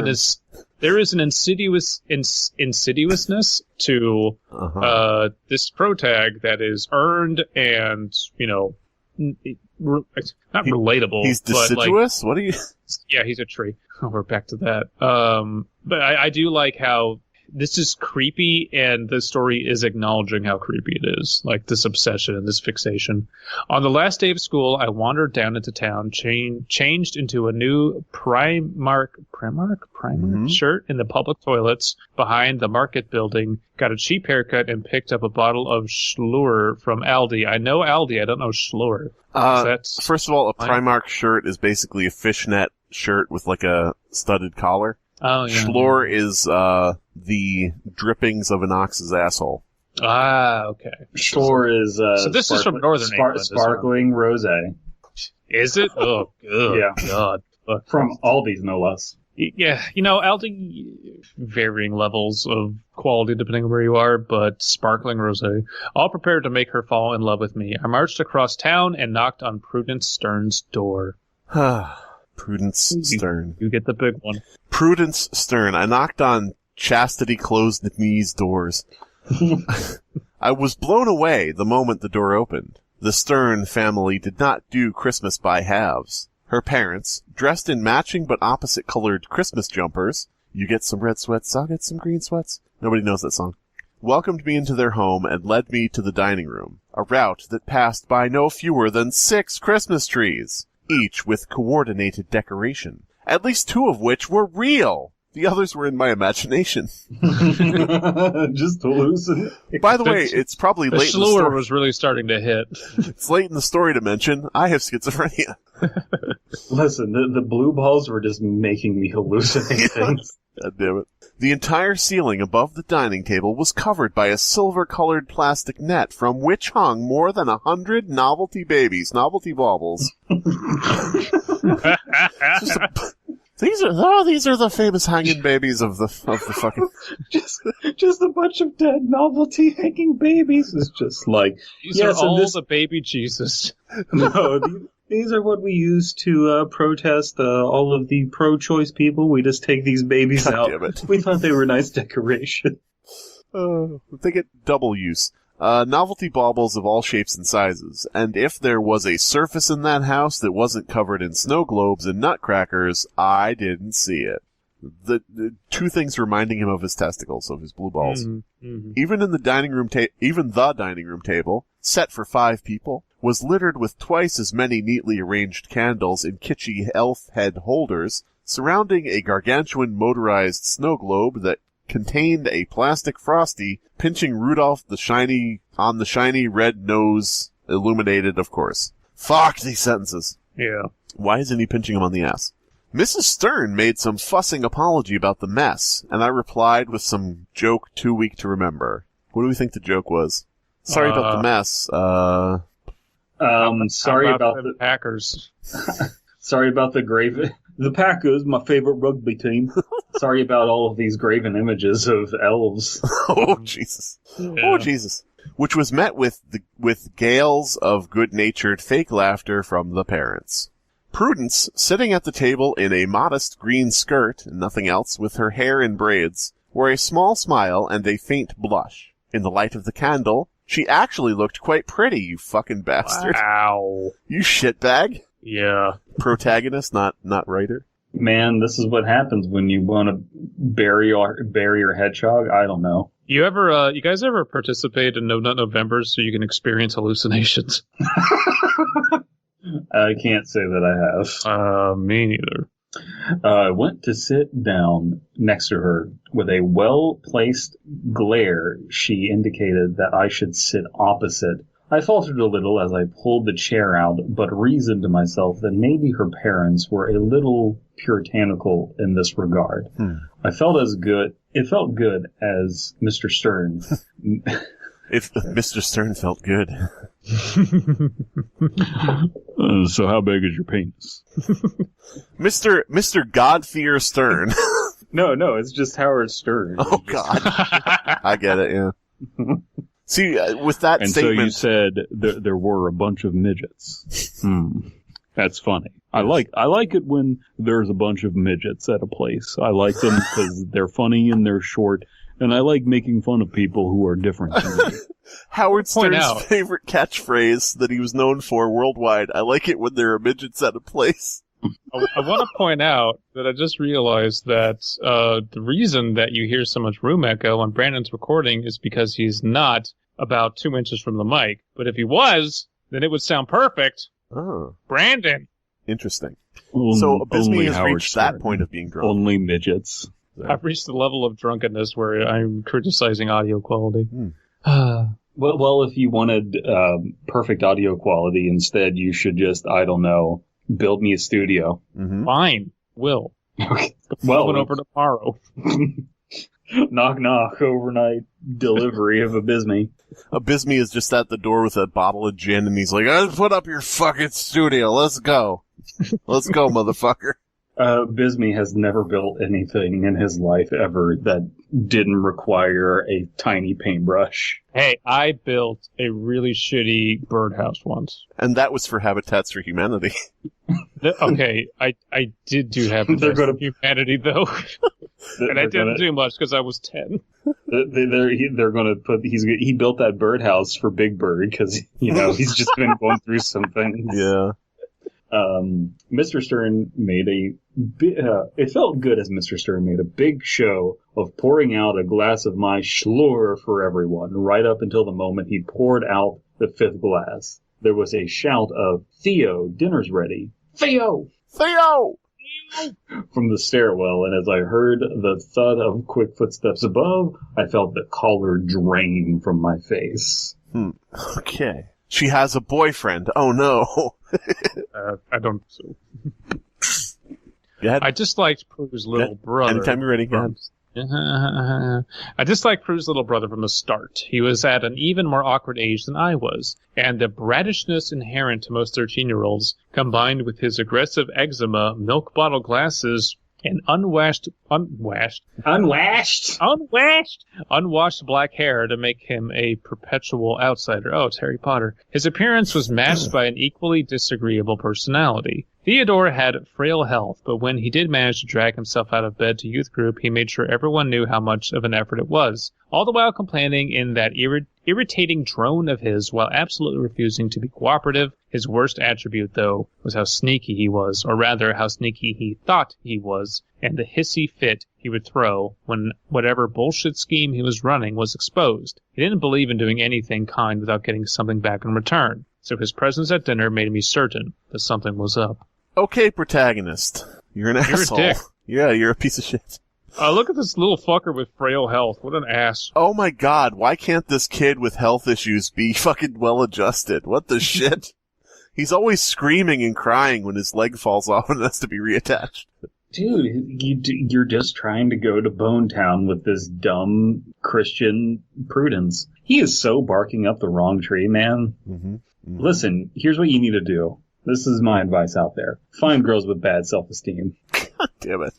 an insidiousness to this protag that is earned and, not relatable. He's deciduous? What are you... Yeah, he's a tree. Oh, we're back to that. But I do like how this is creepy, and the story is acknowledging how creepy it is. Like, this obsession and this fixation. On the last day of school, I wandered down into town, changed into a new Primark shirt in the public toilets behind the market building, got a cheap haircut, and picked up a bottle of Schlur from Aldi. I know Aldi, I don't know Schlur. First of all, a Primark shirt is basically a fishnet shirt with like a studded collar. Oh, yeah. Schlur is the drippings of an ox's asshole. Ah, okay. Schlur is so this is from Northern England. Sparkling rosé. Is it? Oh, good. Yeah. God. From Aldi's, no less. Yeah, Aldi, varying levels of quality depending on where you are, but sparkling rosé. All prepared to make her fall in love with me. I marched across town and knocked on Prudence Stern's door. Prudence Stern. You get the big one. Prudence Stern. I knocked on Chastity Closed Knees doors. I was blown away the moment the door opened. The Stern family did not do Christmas by halves. Her parents, dressed in matching but opposite-colored Christmas jumpers — you get some red sweats, I'll get some green sweats. Nobody knows that song — welcomed me into their home and led me to the dining room, a route that passed by no fewer than 6 Christmas trees, each with coordinated decoration, at least 2 of which were real. The others were in my imagination. Just hallucinate. By the way, it's probably the late in the Schlur story. was really starting to hit. It's late in the story to mention I have schizophrenia. Listen, the blue balls were just making me hallucinate things. God damn it. The entire ceiling above the dining table was covered by a silver-colored plastic net from which hung more than 100 novelty baubles. These are the famous hanging babies of the fucking... just a bunch of dead novelty hanging babies. It's just like... These are all the baby Jesus. No, these are what we use to protest all of the pro-choice people. We just take these babies God out. Damn it. We thought they were nice decoration. They get double use. Novelty baubles of all shapes and sizes, and if there was a surface in that house that wasn't covered in snow globes and nutcrackers, I didn't see it. The 2 things reminding him of his testicles, of his blue balls. Mm-hmm. Even the dining room table, set for 5 people, was littered with twice as many neatly arranged candles in kitschy elf head holders, surrounding a gargantuan motorized snow globe that contained a plastic Frosty pinching Rudolph the shiny red nose, illuminated, of course. Fuck these sentences. Yeah. Why isn't he pinching him on the ass? Mrs. Stern made some fussing apology about the mess, and I replied with some joke too weak to remember. What do we think the joke was? Sorry about the mess. Sorry about the Packers. Sorry about the graven... The Packers, my favorite rugby team. Sorry about all of these graven images of elves. Oh, Jesus. Yeah. Oh, Jesus. Which was met with gales of good-natured fake laughter from the parents. Prudence, sitting at the table in a modest green skirt and nothing else, with her hair in braids, wore a small smile and a faint blush. In the light of the candle, she actually looked quite pretty, you fucking bastard. Wow. You shitbag. Yeah. Protagonist, not writer. Man, this is what happens when you want to bury your hedgehog. I don't know. You guys ever participate in No Nut November so you can experience hallucinations? I can't say that I have. Me neither. I went to sit down next to her. With a well-placed glare, she indicated that I should sit opposite. I faltered a little as I pulled the chair out, but reasoned to myself that maybe her parents were a little puritanical in this regard. I felt as It felt good as Mr. Stern. If Mr. Stern felt good. So how big is your penis? Mr. God-fear Stern. No, it's just Howard Stern. Oh, God. I get it, yeah. See, with that and statement... so you said there were a bunch of midgets. That's funny. I like it when there's a bunch of midgets at a place. I like them because they're funny and they're short, and I like making fun of people who are different than me. Howard Stern's favorite catchphrase that he was known for worldwide, I like it when there are midgets at a place. I want to point out that I just realized that the reason that you hear so much room echo on Brandon's recording is because he's not about 2 inches from the mic. But if he was, then it would sound perfect. Oh. Brandon! Interesting. So Abysmii has reached that point of being drunk. Only midgets. I've reached the level of drunkenness where I'm criticizing audio quality. Well, if you wanted perfect audio quality, instead you should just, I don't know, build me a studio. Mm-hmm. Fine. Will. Okay. Coming over tomorrow. Knock, knock, overnight delivery of Abysmii. Abysmii is just at the door with a bottle of gin, and he's like, "I put up your fucking studio. Let's go. Let's go, motherfucker." Abysmii has never built anything in his life ever that didn't require a tiny paintbrush. Hey, I built a really shitty birdhouse once. And that was for Habitats for Humanity. Okay, I did do Habitats for Humanity, though. And I didn't do much because I was 10. They're going to put... He built that birdhouse for Big Bird because, he's just been going through some things. Yeah. Mr. Stern made it felt good as Mr. Stern made a big show of pouring out a glass of my schlur for everyone, right up until the moment he poured out the fifth glass. There was a shout of, "Theo, dinner's ready." Theo! Theo! From the stairwell, and as I heard the thud of quick footsteps above, I felt the color drain from my face. Okay. She has a boyfriend. Oh, no. I don't... So. Yeah. I just liked Prue's little brother. Anytime you're ready, go ahead. I disliked Prue's little brother from the start. He was at an even more awkward age than I was, and the brattishness inherent to most 13-year-olds, combined with his aggressive eczema, milk bottle glasses, and unwashed black hair to make him a perpetual outsider. Oh, it's Harry Potter. His appearance was matched by an equally disagreeable personality. Theodore had frail health, but when he did manage to drag himself out of bed to youth group, he made sure everyone knew how much of an effort it was, all the while complaining in that irritating drone of his while absolutely refusing to be cooperative. His worst attribute, though, was how sneaky he was, or rather how sneaky he thought he was, and the hissy fit he would throw when whatever bullshit scheme he was running was exposed. He didn't believe in doing anything kind without getting something back in return, so his presence at dinner made me certain that something was up. Okay, protagonist. You're an asshole. You're a dick. Yeah, you're a piece of shit. Look at this little fucker with frail health. What an ass. Oh my god, why can't this kid with health issues be fucking well-adjusted? What the shit? He's always screaming and crying when his leg falls off and has to be reattached. Dude, you're just trying to go to Bonetown with this dumb Christian prudence. He is so barking up the wrong tree, man. Mm-hmm. Mm-hmm. Listen, here's what you need to do. This is my advice out there. Find girls with bad self-esteem. God damn it.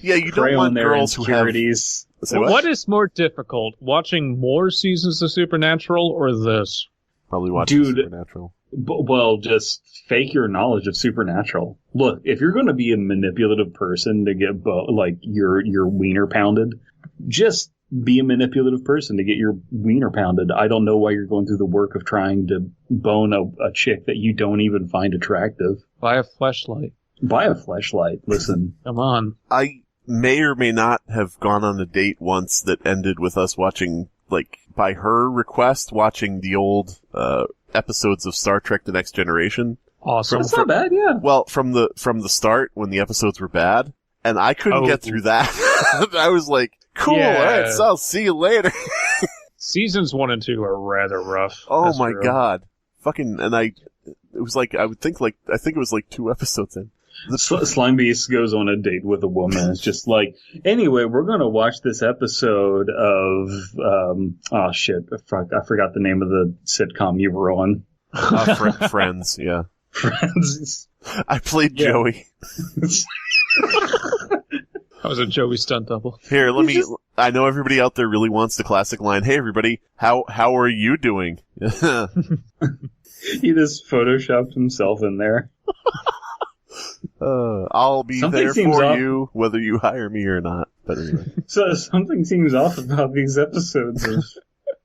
Yeah, you Prey don't want on their girls who have... What is more difficult, watching more seasons of Supernatural or this? Probably watching Supernatural. Well, just fake your knowledge of Supernatural. Look, if you're going to be a manipulative person to get your wiener pounded, just be a manipulative person to get your wiener pounded. I don't know why you're going through the work of trying to bone a chick that you don't even find attractive. Buy a fleshlight. Buy a fleshlight. Listen. Come on. I may or may not have gone on a date once that ended with us watching, by her request, watching the old episodes of Star Trek The Next Generation. Awesome. That's not bad, yeah. Well, from the start, when the episodes were bad, and I couldn't get through that. I was like, cool, alright, so I'll see you later. Seasons 1 and 2 are rather rough. Oh That's my real. god. Fucking, and it was I think it was 2 episodes in. Slimebeast goes on a date with a woman. It's just like, anyway, we're going to watch this episode of, I forgot the name of the sitcom you were on. Friends, yeah. Friends. I played Joey. I was a Joey stunt double. Here, I know everybody out there really wants the classic line, hey everybody, how are you doing? He just photoshopped himself in there. I'll be there for you, whether you hire me or not. But anyway. So something seems off about these episodes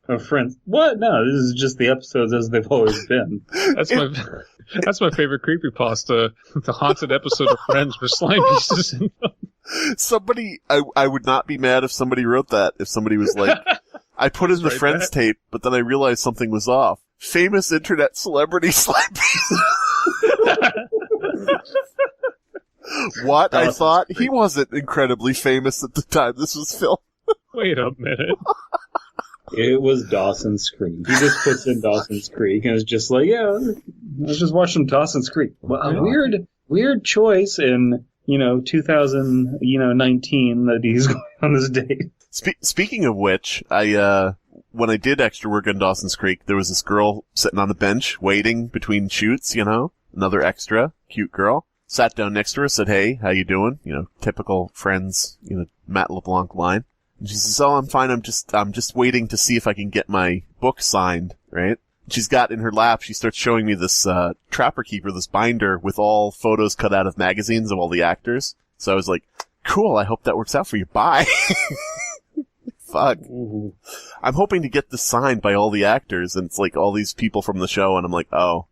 of Friends. What? No, this is just the episodes as they've always been. That's my favorite creepypasta. The haunted episode of Friends where Slimebeast is in them. Somebody, I would not be mad if somebody wrote that. If somebody was like, I put in the Friends tape, but then I realized something was off. Famous internet celebrity Slimebeast. What? I thought he wasn't incredibly famous at the time this was filmed. Wait a minute. It was Dawson's Creek. He just puts in Dawson's Creek and it's just like, yeah, let's just watch some Dawson's Creek. Well, a weird choice in, 2019 that he's going on this date. Speaking of which, when I did extra work on Dawson's Creek, there was this girl sitting on the bench waiting between shoots, another extra, cute girl. Sat down next to her, said, hey, how you doing? Typical Friends, Matt LeBlanc line. And she says, oh, I'm fine. I'm just waiting to see if I can get my book signed, right? She's got in her lap, she starts showing me this, Trapper Keeper, this binder with all photos cut out of magazines of all the actors. So I was like, cool, I hope that works out for you. Bye. Fuck. Ooh. I'm hoping to get this signed by all the actors, and it's like all these people from the show, and I'm like, I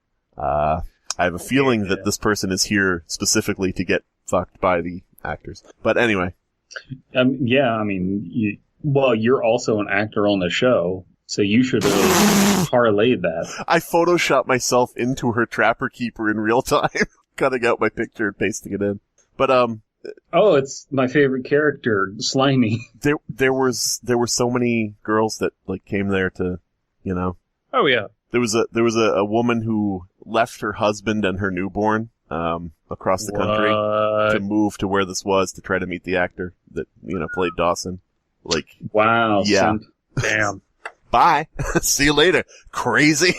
have a feeling that this person is here specifically to get fucked by the actors. But anyway. You're also an actor on the show, so you should have parlayed that. I photoshopped myself into her Trapper Keeper in real time, cutting out my picture and pasting it in. But oh, it's my favorite character, Slimy. There were so many girls that came there to, Oh yeah. There was a woman who left her husband and her newborn across the country to move to where this was to try to meet the actor that played Dawson. Wow, yeah, damn. Bye. See you later. Crazy.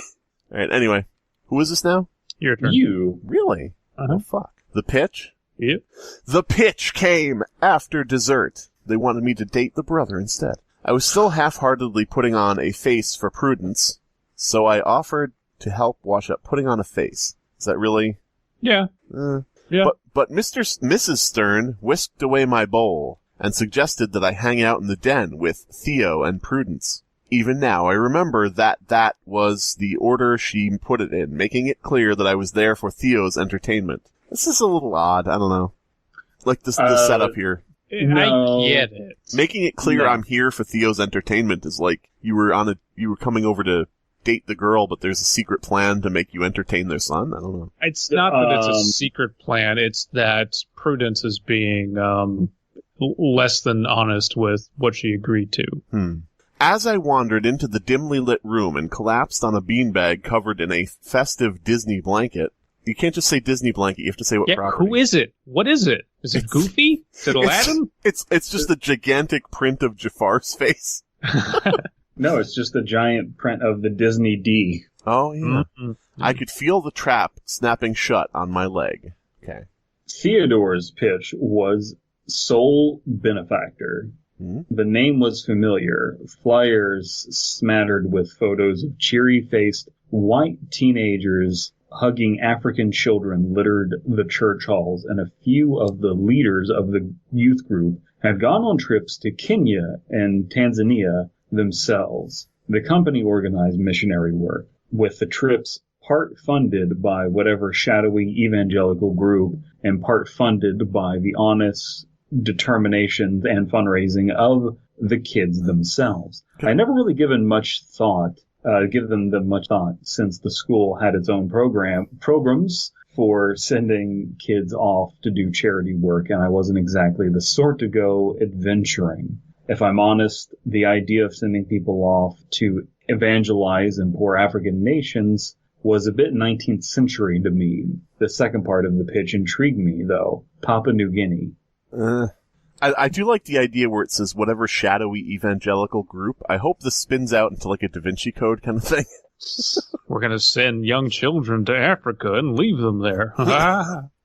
All right. Anyway, who is this now? Your turn. You really? Oh fuck. The pitch. Yep. The pitch came after dessert. They wanted me to date the brother instead. I was still half-heartedly putting on a face for Prudence. So I offered to help wash up putting on a face. Is that really? Yeah. Yeah. But Mrs. Stern whisked away my bowl and suggested that I hang out in the den with Theo and Prudence. Even now, I remember that was the order she put it in, making it clear that I was there for Theo's entertainment. This is a little odd. I don't know. The setup here. No. I get it. Making it clear I'm here for Theo's entertainment is like you were coming over to date the girl, but there's a secret plan to make you entertain their son? I don't know. It's not that it's a secret plan, it's that Prudence is being less than honest with what she agreed to. As I wandered into the dimly lit room and collapsed on a beanbag covered in a festive Disney blanket, you can't just say Disney blanket, you have to say what property. Who is it? What is it? Is it Goofy? Is it Aladdin? It's just a gigantic print of Jafar's face. No, it's just a giant print of the Disney D. Oh, yeah. Mm-hmm. I could feel the trap snapping shut on my leg. Okay. Theodore's pitch was Sole Benefactor. The name was familiar. Flyers smattered with photos of cheery-faced white teenagers hugging African children littered the church halls, and a few of the leaders of the youth group had gone on trips to Kenya and Tanzania themselves. The company organized missionary work, with the trips part funded by whatever shadowy evangelical group and part funded by the honest determination and fundraising of the kids themselves. I never really given them much thought since the school had its own programs for sending kids off to do charity work, and I wasn't exactly the sort to go adventuring. If I'm honest, the idea of sending people off to evangelize in poor African nations was a bit 19th century to me. The second part of the pitch intrigued me, though. Papua New Guinea. I do like the idea where it says whatever shadowy evangelical group. I hope this spins out into like a Da Vinci Code kind of thing. We're going to send young children to Africa and leave them there.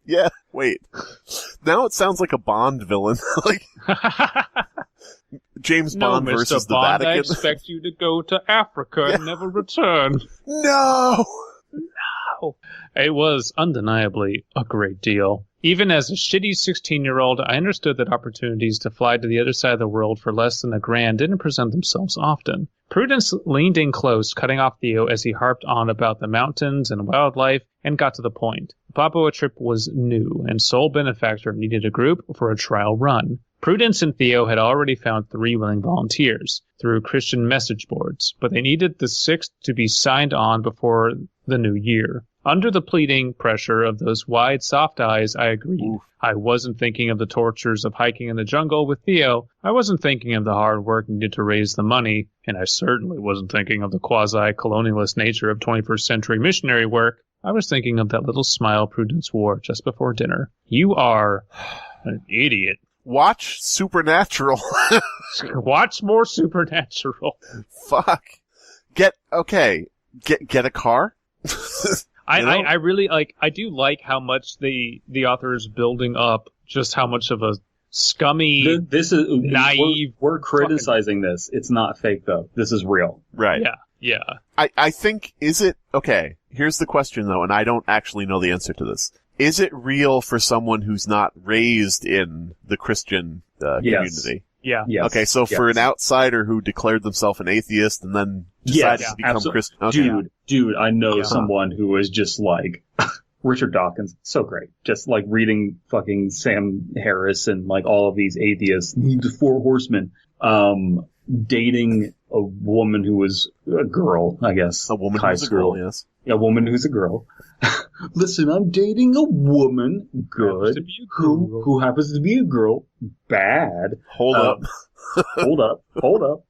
Yeah, wait. Now it sounds like a Bond villain. Like James Bond no, versus Mr. the Bond, Vatican. I expect you to go to Africa and never return. No! It was undeniably a great deal. Even as a shitty 16-year-old, I understood that opportunities to fly to the other side of the world for less than $1,000 didn't present themselves often. Prudence leaned in close, cutting off Theo as he harped on about the mountains and wildlife, and got to the point. The Papua trip was new, and sole benefactor needed a group for a trial run. Prudence and Theo had already found 3 willing volunteers through Christian message boards, but they needed the 6th to be signed on before the new year. Under the pleading pressure of those wide, soft eyes, I agreed. Oof. I wasn't thinking of the tortures of hiking in the jungle with Theo. I wasn't thinking of the hard work needed to raise the money, and I certainly wasn't thinking of the quasi-colonialist nature of 21st century missionary work. I was thinking of that little smile Prudence wore just before dinner. You are an idiot. Watch Supernatural. Watch more Supernatural. Fuck. Get a car? I really like. I do like how much the author is building up just how much of a scummy, This is naive. We're criticizing this. It's not fake though. This is real. Right. Yeah. I think, is it, okay, here's the question though, and I don't actually know the answer to this. Is it real for someone who's not raised in the Christian community? Yeah. Yes. Okay, so for an outsider who declared themselves an atheist and then decided to become Christian. Okay. Dude, I know someone who was just like Richard Dawkins, so great. Just like reading fucking Sam Harris and like all of these atheists, the 4 horsemen, dating a woman who was a girl, I guess. A woman high who's school. a girl, yes. A woman who's a girl. Listen, I'm dating a woman, good, who happens to be a girl, bad. Hold up. Hold up.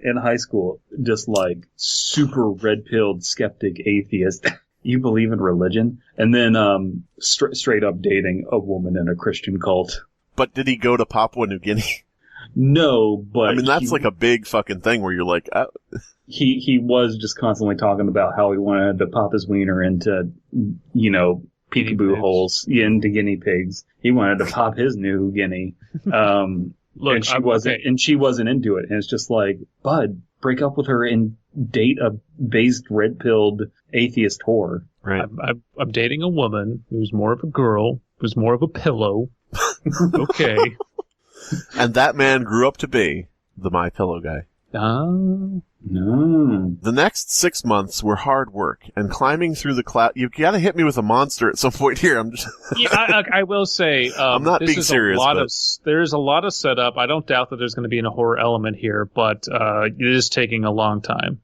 In high school, just like super red-pilled skeptic atheist. You believe in religion? And then straight up dating a woman in a Christian cult. But did he go to Papua New Guinea? No, but... I mean, that's like a big fucking thing where you're like... He was just constantly talking about how he wanted to pop his wiener into, peekaboo holes, into guinea pigs. He wanted to pop his new guinea. Look, and she wasn't into it. And it's just like, bud, break up with her and date a based red-pilled atheist whore. Right. I'm dating a woman who's more of a girl, who's more of a pillow. Okay. And that man grew up to be the My Pillow guy. No. The next 6 months were hard work, and climbing through the cloud. You gotta hit me with a monster at some point here. I'm just. Yeah, I will say. I'm not being serious. There's a lot of setup. I don't doubt that there's going to be a horror element here, but it is taking a long time.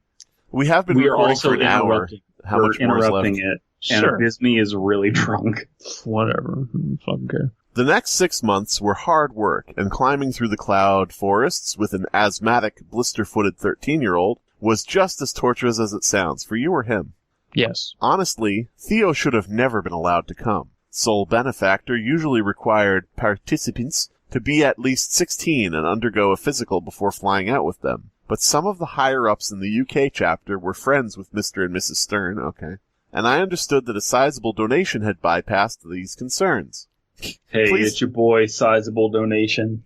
We have been recording for an hour. How much more is left? It. And Sure. Abysmii is really drunk. Whatever. Fucking care. The next 6 months were hard work, and climbing through the cloud forests with an asthmatic, blister-footed 13-year-old was just as torturous as it sounds, for you or him. Yes. Honestly, Theo should have never been allowed to come. Sole benefactor usually required participants to be at least 16 and undergo a physical before flying out with them. But some of the higher-ups in the UK chapter were friends with Mr. and Mrs. Stern, and I understood that a sizable donation had bypassed these concerns. Hey, Please. It's your boy, sizable donation.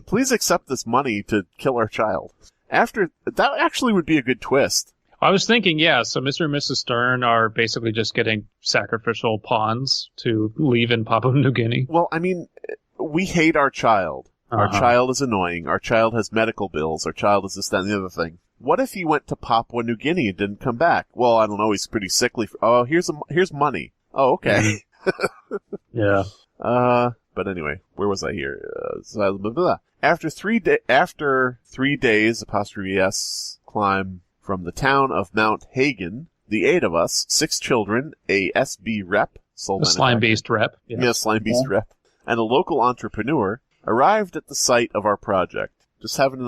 Please accept this money to kill our child. That actually would be a good twist. I was thinking, so Mr. and Mrs. Stern are basically just getting sacrificial pawns to leave in Papua New Guinea. Well, I mean, we hate our child. Our child is annoying. Our child has medical bills. Our child is this, that, and the other thing. What if he went to Papua New Guinea and didn't come back? Well, I don't know. He's pretty sickly. Oh, here's money. Oh, okay. Yeah. But anyway, where was I here? Blah, blah, blah. After 3 days, *S, climb from the town of Mount Hagen, the 8 of us, 6 children, a SB rep, A Slimebeast rep. Slimebeast rep, and a local entrepreneur, arrived at the site of our project. Just having an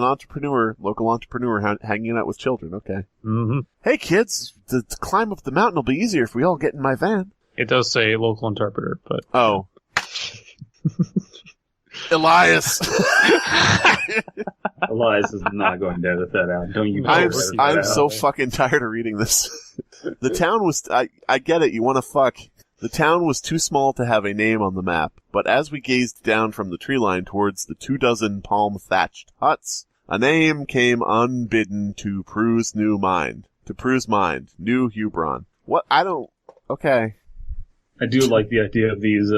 local entrepreneur hanging out with children. Okay. Mm-hmm. Hey, kids, the climb up the mountain will be easier if we all get in my van. It does say local interpreter, but... Oh. Elias! Elias is not going to edit that out. Don't you? I'm so fucking tired of reading this. The town was... I get it, you want to fuck. The town was too small to have a name on the map, but as we gazed down from the tree line towards the 24 palm-thatched huts, a name came unbidden to Prue's mind. New Hubron. What? I don't... Okay. I do like the idea of these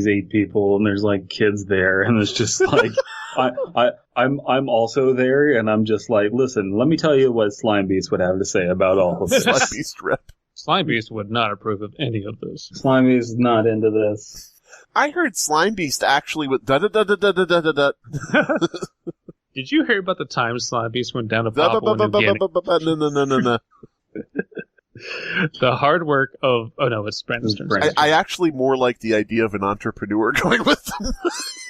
8 people, and there's like kids there, and it's just like I'm also there, and I'm just like, listen, let me tell you what Slimebeast would have to say about all of this. Slimebeast rep. Slimebeast would not approve of any of this. Slimebeast is not into this. I heard Slimebeast actually with da-da-da-da-da-da-da-da. Did you hear about the time Slimebeast went down to Papua New Guinea? No. The hard work of... Oh, no, it's Brandon's turn. I actually more like the idea of an entrepreneur going with them.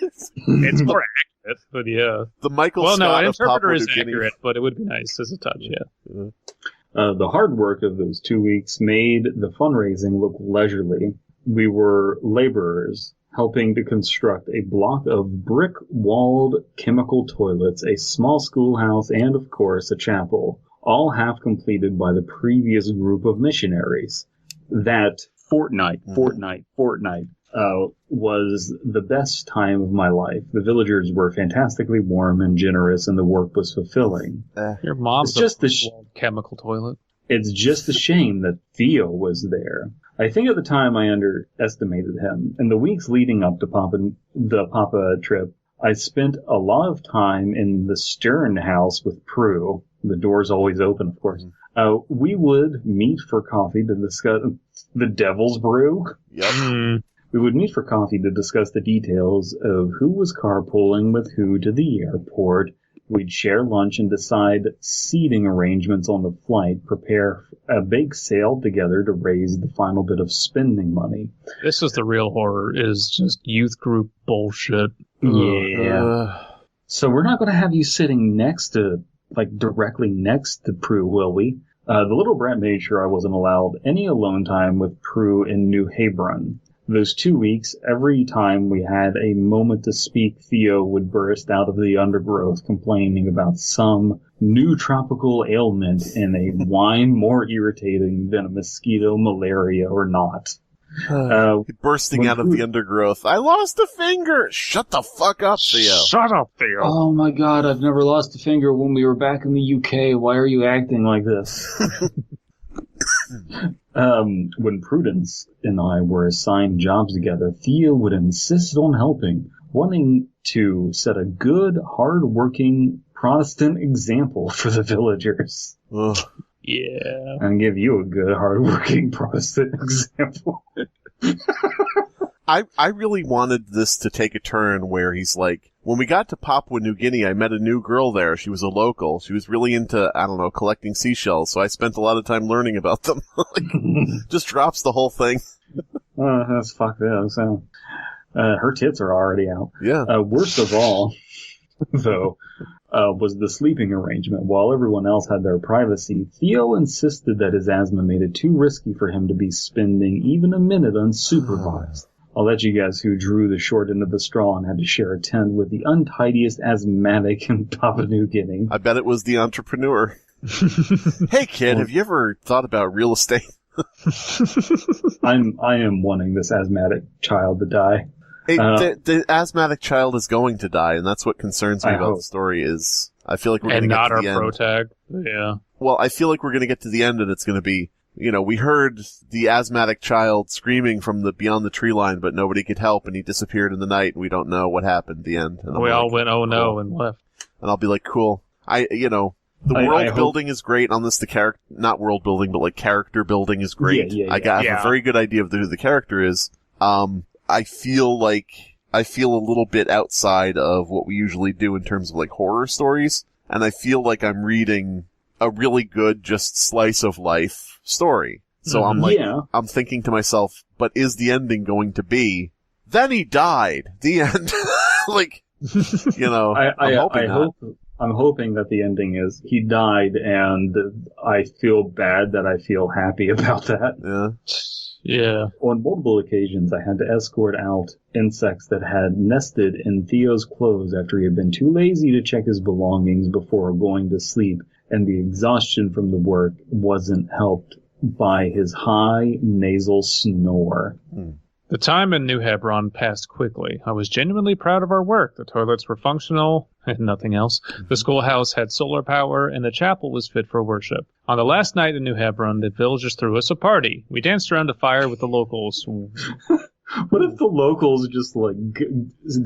It's more accurate, but yeah. The Michael Well, Scott no, an of Papua interpreter is New Guinea. accurate, but it would be nice as a touch, yeah. The hard work of those 2 weeks made the fundraising look leisurely. We were laborers, helping to construct a block of brick-walled chemical toilets, a small schoolhouse, and, of course, a chapel, all half completed by the previous group of missionaries. That fortnight was the best time of my life. The villagers were fantastically warm and generous, and the work was fulfilling. Your mom's just chemical toilet. It's just a shame that Theo was there. I think at the time I underestimated him. In the weeks leading up to the Papa trip, I spent a lot of time in the Stern house with Prue. The door's always open, of course. We would meet for coffee to discuss the Devil's Brew. Yep. We would meet for coffee to discuss the details of who was carpooling with who to the airport. We'd share lunch and decide seating arrangements on the flight, prepare a bake sale together to raise the final bit of spending money. This is the real horror, is just youth group bullshit. Yeah. So we're not going to have you sitting directly next to Prue, will we? The little brat made sure I wasn't allowed any alone time with Prue in New Hebron. Those 2 weeks, every time we had a moment to speak, Theo would burst out of the undergrowth complaining about some new tropical ailment in a wine more irritating than a mosquito, malaria, or not. Bursting out of the undergrowth. I lost a finger! Shut the fuck up, Theo. Shut up, Theo. Oh my god, I've never lost a finger when we were back in the UK. Why are you acting like this? When Prudence and I were assigned jobs together, Theo would insist on helping, wanting to set a good, hard-working Protestant example for the villagers. Ugh. Yeah. And give you a good, hard-working Protestant example. I really wanted this to take a turn where he's like, when we got to Papua New Guinea, I met a new girl there. She was a local. She was really into, collecting seashells, so I spent a lot of time learning about them. Just drops the whole thing. That's fucked up. So, her tits are already out. Yeah. Worst of all, though, was the sleeping arrangement. While everyone else had their privacy, Theo insisted that his asthma made it too risky for him to be spending even a minute unsupervised. I'll let you guess who drew the short end of the straw and had to share a tent with the untidiest asthmatic in Papua New Guinea. I bet it was the entrepreneur. Hey kid, have you ever thought about real estate? I am wanting this asthmatic child to die. Hey, the asthmatic child is going to die, and that's what concerns me about the story is I feel like we're going to get to the end. And not our protag. Yeah. Well, I feel like we're going to get to the end and it's going to be, we heard the asthmatic child screaming from beyond the tree line, but nobody could help, and he disappeared in the night, and we don't know what happened at the end. And we all went, oh no, cool. and left. And I'll be like, cool. The world building is great on this. Not world building, but like character building is great. Yeah. I have a very good idea of who the character is. I feel a little bit outside of what we usually do in terms of like horror stories, and I feel like I'm reading a really good just slice of life story. So I'm like, I'm thinking to myself, but is the ending going to be, then he died, the end? I'm hoping not. I'm hoping that the ending is he died, and I feel bad that I feel happy about that. Yeah. On multiple occasions, I had to escort out insects that had nested in Theo's clothes after he had been too lazy to check his belongings before going to sleep, and the exhaustion from the work wasn't helped by his high nasal snore. The time in New Hebron passed quickly. I was genuinely proud of our work. The toilets were functional and nothing else. The schoolhouse had solar power, and the chapel was fit for worship. On the last night in New Hebron, the villagers threw us a party. We danced around a fire with the locals. What if the locals just, like,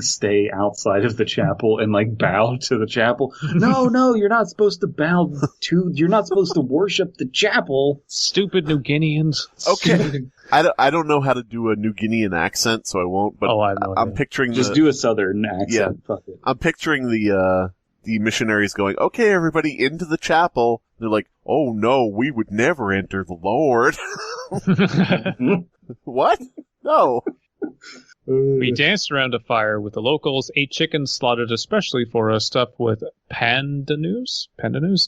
stay outside of the chapel and, like, bow to the chapel? No, you're not supposed to bow to... You're not supposed to worship the chapel. Stupid New Guineans. Okay. I don't know how to do a New Guinean accent, so I won't, but I'm picturing Just do a southern accent. Yeah. Fuck it. I'm picturing the missionaries going, okay, everybody, into the chapel. They're like, oh no, we would never enter the Lord. What? No. We danced around a fire with the locals, ate chicken slaughtered especially for us, stuffed with pandanus,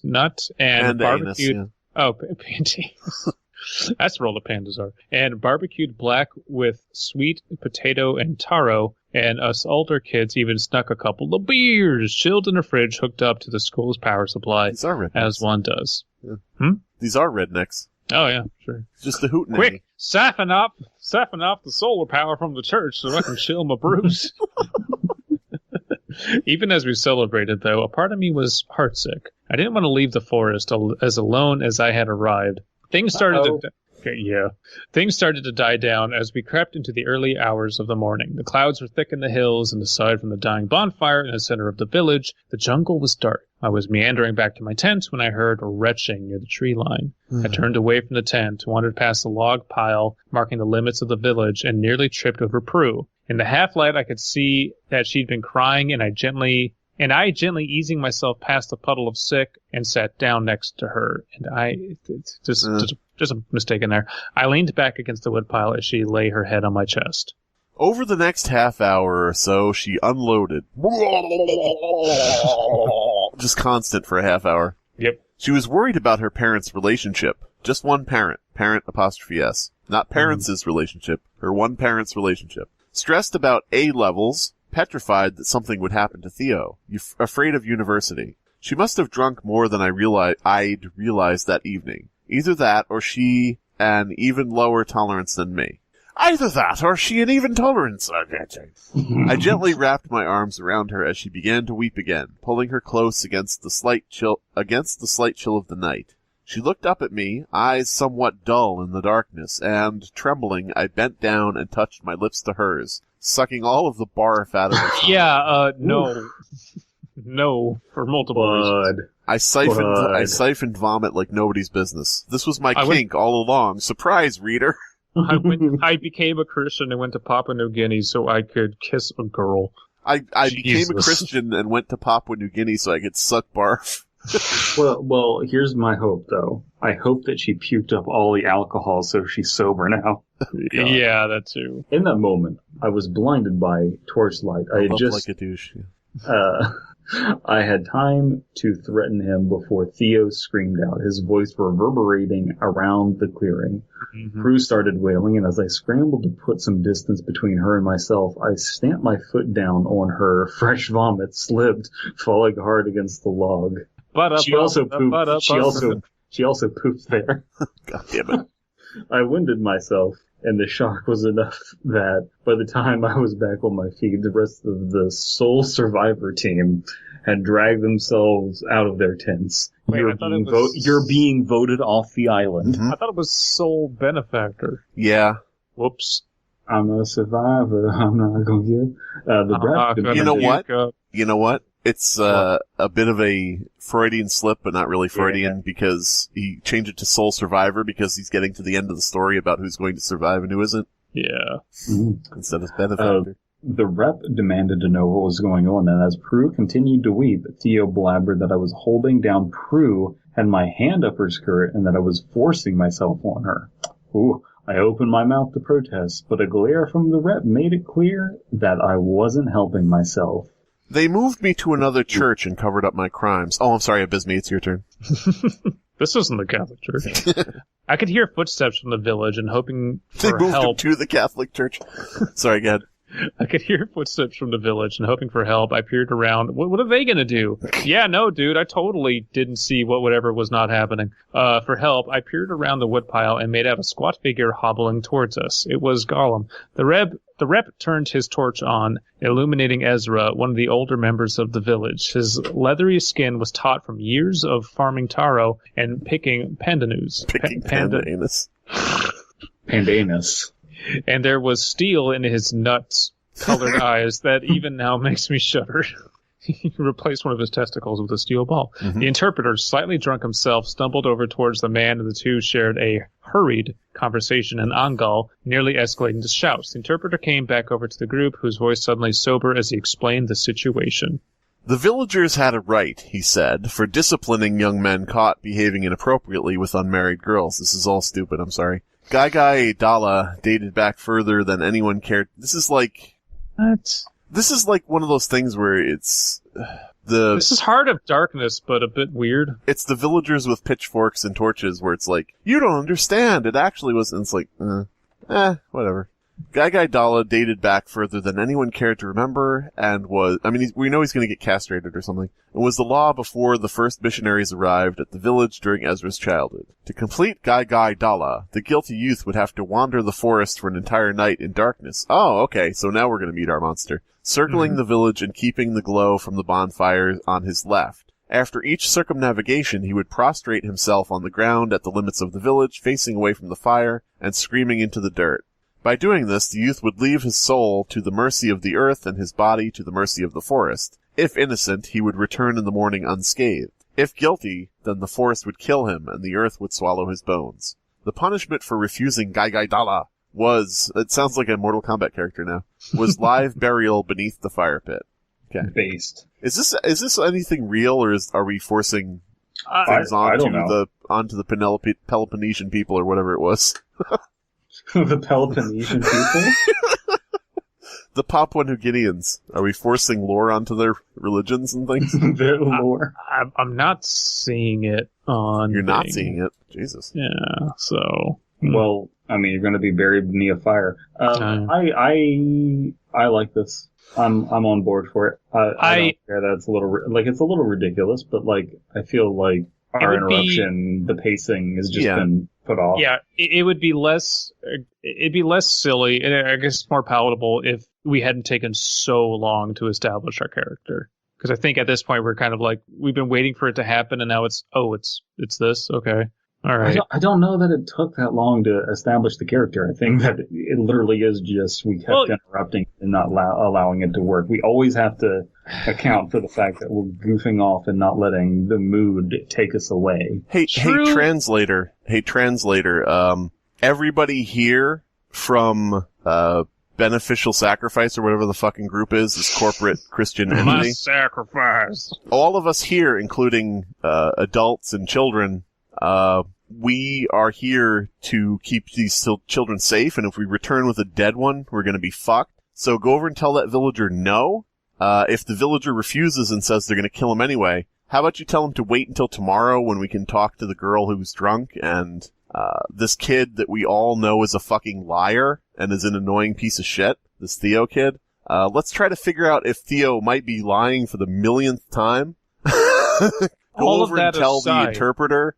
nut, and barbecued... Yeah. Oh, pandanus. That's where all the pandas are. And barbecued black with sweet potato and taro, and us older kids even snuck a couple of beers, chilled in a fridge hooked up to the school's power supply, These are rednecks. as one does. Yeah. These are rednecks. Oh, yeah, sure. Just a hootenanny. Quick, siphon off the solar power from the church so I can chill my brews. Even as we celebrated, though, a part of me was heartsick. I didn't want to leave the forest as alone as I had arrived. Things started to die down as we crept into the early hours of the morning. The clouds were thick in the hills, and aside from the dying bonfire in the center of the village, the jungle was dark. I was meandering back to my tent when I heard a retching near the tree line. I turned away from the tent, wandered past the log pile marking the limits of the village, and nearly tripped over Prue. In the half-light, I could see that she'd been crying, and I gently easing myself past a puddle of sick and sat down next to her. And just a mistake in there. I leaned back against the woodpile as she lay her head on my chest. Over the next half hour or so, she unloaded. Just constant for a half hour. Yep. She was worried about her parents' relationship. Just one parent. Parent apostrophe S. Not parents' relationship. Her one parent's relationship. Stressed about A levels. Petrified that something would happen to Theo. Afraid of university. She must have drunk more than I'd realized that evening. Either that, or she an even lower tolerance than me. Either that, or she an even tolerance. I gently wrapped my arms around her as she began to weep again, pulling her close against the slight chill of the night. She looked up at me, eyes somewhat dull in the darkness, and, trembling, I bent down and touched my lips to hers, sucking all of the barf out of her tongue. Yeah, no. No, for multiple reasons. I siphoned vomit like nobody's business. This was my kink all along. Surprise, reader. I became a Christian and went to Papua New Guinea so I could kiss a girl. I became a Christian and went to Papua New Guinea so I could suck barf. Well, here's my hope, though. I hope that she puked up all the alcohol so she's sober now. Yeah, that too. In that moment, I was blinded by torchlight. I had just like a douche. I had time to threaten him before Theo screamed out, his voice reverberating around the clearing. Prue started wailing, and as I scrambled to put some distance between her and myself, I stamped my foot down on her. Fresh vomit slipped, falling hard against the log. She also pooped there. God damn it. I winded myself, and the shock was enough that by the time I was back on my feet, the rest of the sole survivor team had dragged themselves out of their tents. You're being voted off the island. I thought it was sole benefactor. Yeah. Whoops. I'm a survivor. I'm not gonna give the rep. You know what? It's a bit of a Freudian slip, but not really Freudian, because he changed it to Soul Survivor because he's getting to the end of the story about who's going to survive and who isn't. Yeah. Instead of benefactor. The rep demanded to know what was going on, and as Prue continued to weep, Theo blabbered that I was holding down Prue, had my hand up her skirt, and that I was forcing myself on her. Ooh. I opened my mouth to protest, but a glare from the rep made it clear that I wasn't helping myself. They moved me to another church and covered up my crimes. Oh, I'm sorry, Abysmii, it's your turn. This isn't the Catholic Church. I could hear footsteps from the village and hoping They for moved help. him to the Catholic Church. Sorry, go ahead. I could hear footsteps from the village and hoping for help. I peered around. What are they going to do? Yeah, no, dude, I totally didn't see whatever was not happening. For help, I peered around the woodpile and made out a squat figure hobbling towards us. It was Gollum. The rep turned his torch on, illuminating Ezra, one of the older members of the village. His leathery skin was taut from years of farming taro and picking pandanus. Picking pandanus. Pandanus. And there was steel in his nuts-colored eyes that even now makes me shudder. He replaced one of his testicles with a steel ball. Mm-hmm. The interpreter, slightly drunk himself, stumbled over towards the man, and the two shared a hurried conversation in Angal, nearly escalating to shouts. The interpreter came back over to the group, whose voice suddenly sobered as he explained the situation. The villagers had a right, he said, for disciplining young men caught behaving inappropriately with unmarried girls. This is all stupid, I'm sorry. Gai Dala dated back further than anyone cared. This is like... What? This is like one of those things where it's... This is Heart of Darkness, but a bit weird. It's the villagers with pitchforks and torches where it's like, you don't understand, it actually was... And it's like, whatever. Gai Dala dated back further than anyone cared to remember, and was... I mean, we know he's going to get castrated or something. It was the law before the first missionaries arrived at the village during Ezra's childhood. To complete Gai Dala, the guilty youth would have to wander the forest for an entire night in darkness. Oh, okay, so now we're going to meet our monster. Circling the village and keeping the glow from the bonfire on his left. After each circumnavigation, he would prostrate himself on the ground at the limits of the village, facing away from the fire, and screaming into the dirt. By doing this, the youth would leave his soul to the mercy of the earth and his body to the mercy of the forest. If innocent, he would return in the morning unscathed. If guilty, then the forest would kill him and the earth would swallow his bones. The punishment for refusing Gai Dala was, it sounds like a Mortal Kombat character now, was live burial beneath the fire pit. Okay. Based. Is this anything real, or are we forcing things I don't know. onto the Peloponnesian people or whatever it was? The Peloponnesian people? The Papua New Guineans. Are we forcing lore onto their religions and things? Their lore. I'm not seeing it on... You're not seeing it? Jesus. Yeah, so... Well, I mean, you're going to be buried beneath a fire. I like this. I'm on board for it. I don't care that it's a little ridiculous, but I feel like our interruption, the pacing has just been put off. Yeah, it would be less. It'd be less silly, and I guess more palatable if we hadn't taken so long to establish our character. Because I think at this point we're kind of like, we've been waiting for it to happen, and now it's this. Okay. All right. I don't know that it took that long to establish the character. I think that it literally is just we kept interrupting and not allowing it to work. We always have to account for the fact that we're goofing off and not letting the mood take us away. Hey, translator. Everybody here from Beneficial Sacrifice or whatever the fucking group is, this corporate Christian entity. My sacrifice. All of us here, including adults and children, we are here to keep these children safe, and if we return with a dead one, we're going to be fucked. So go over and tell that villager no. If the villager refuses and says they're going to kill him anyway, how about you tell him to wait until tomorrow when we can talk to the girl who's drunk and this kid that we all know is a fucking liar and is an annoying piece of shit, this Theo kid. Let's try to figure out if Theo might be lying for the millionth time. Go over and tell the interpreter,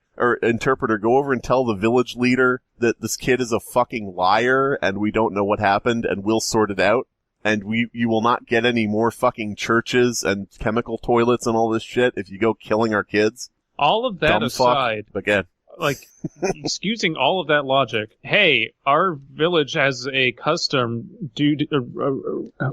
go over and tell the village leader that this kid is a fucking liar and we don't know what happened and we'll sort it out. And you will not get any more fucking churches and chemical toilets and all this shit if you go killing our kids. All of that Dumb aside, fuck. Again. Excusing all of that logic, hey, our village has a custom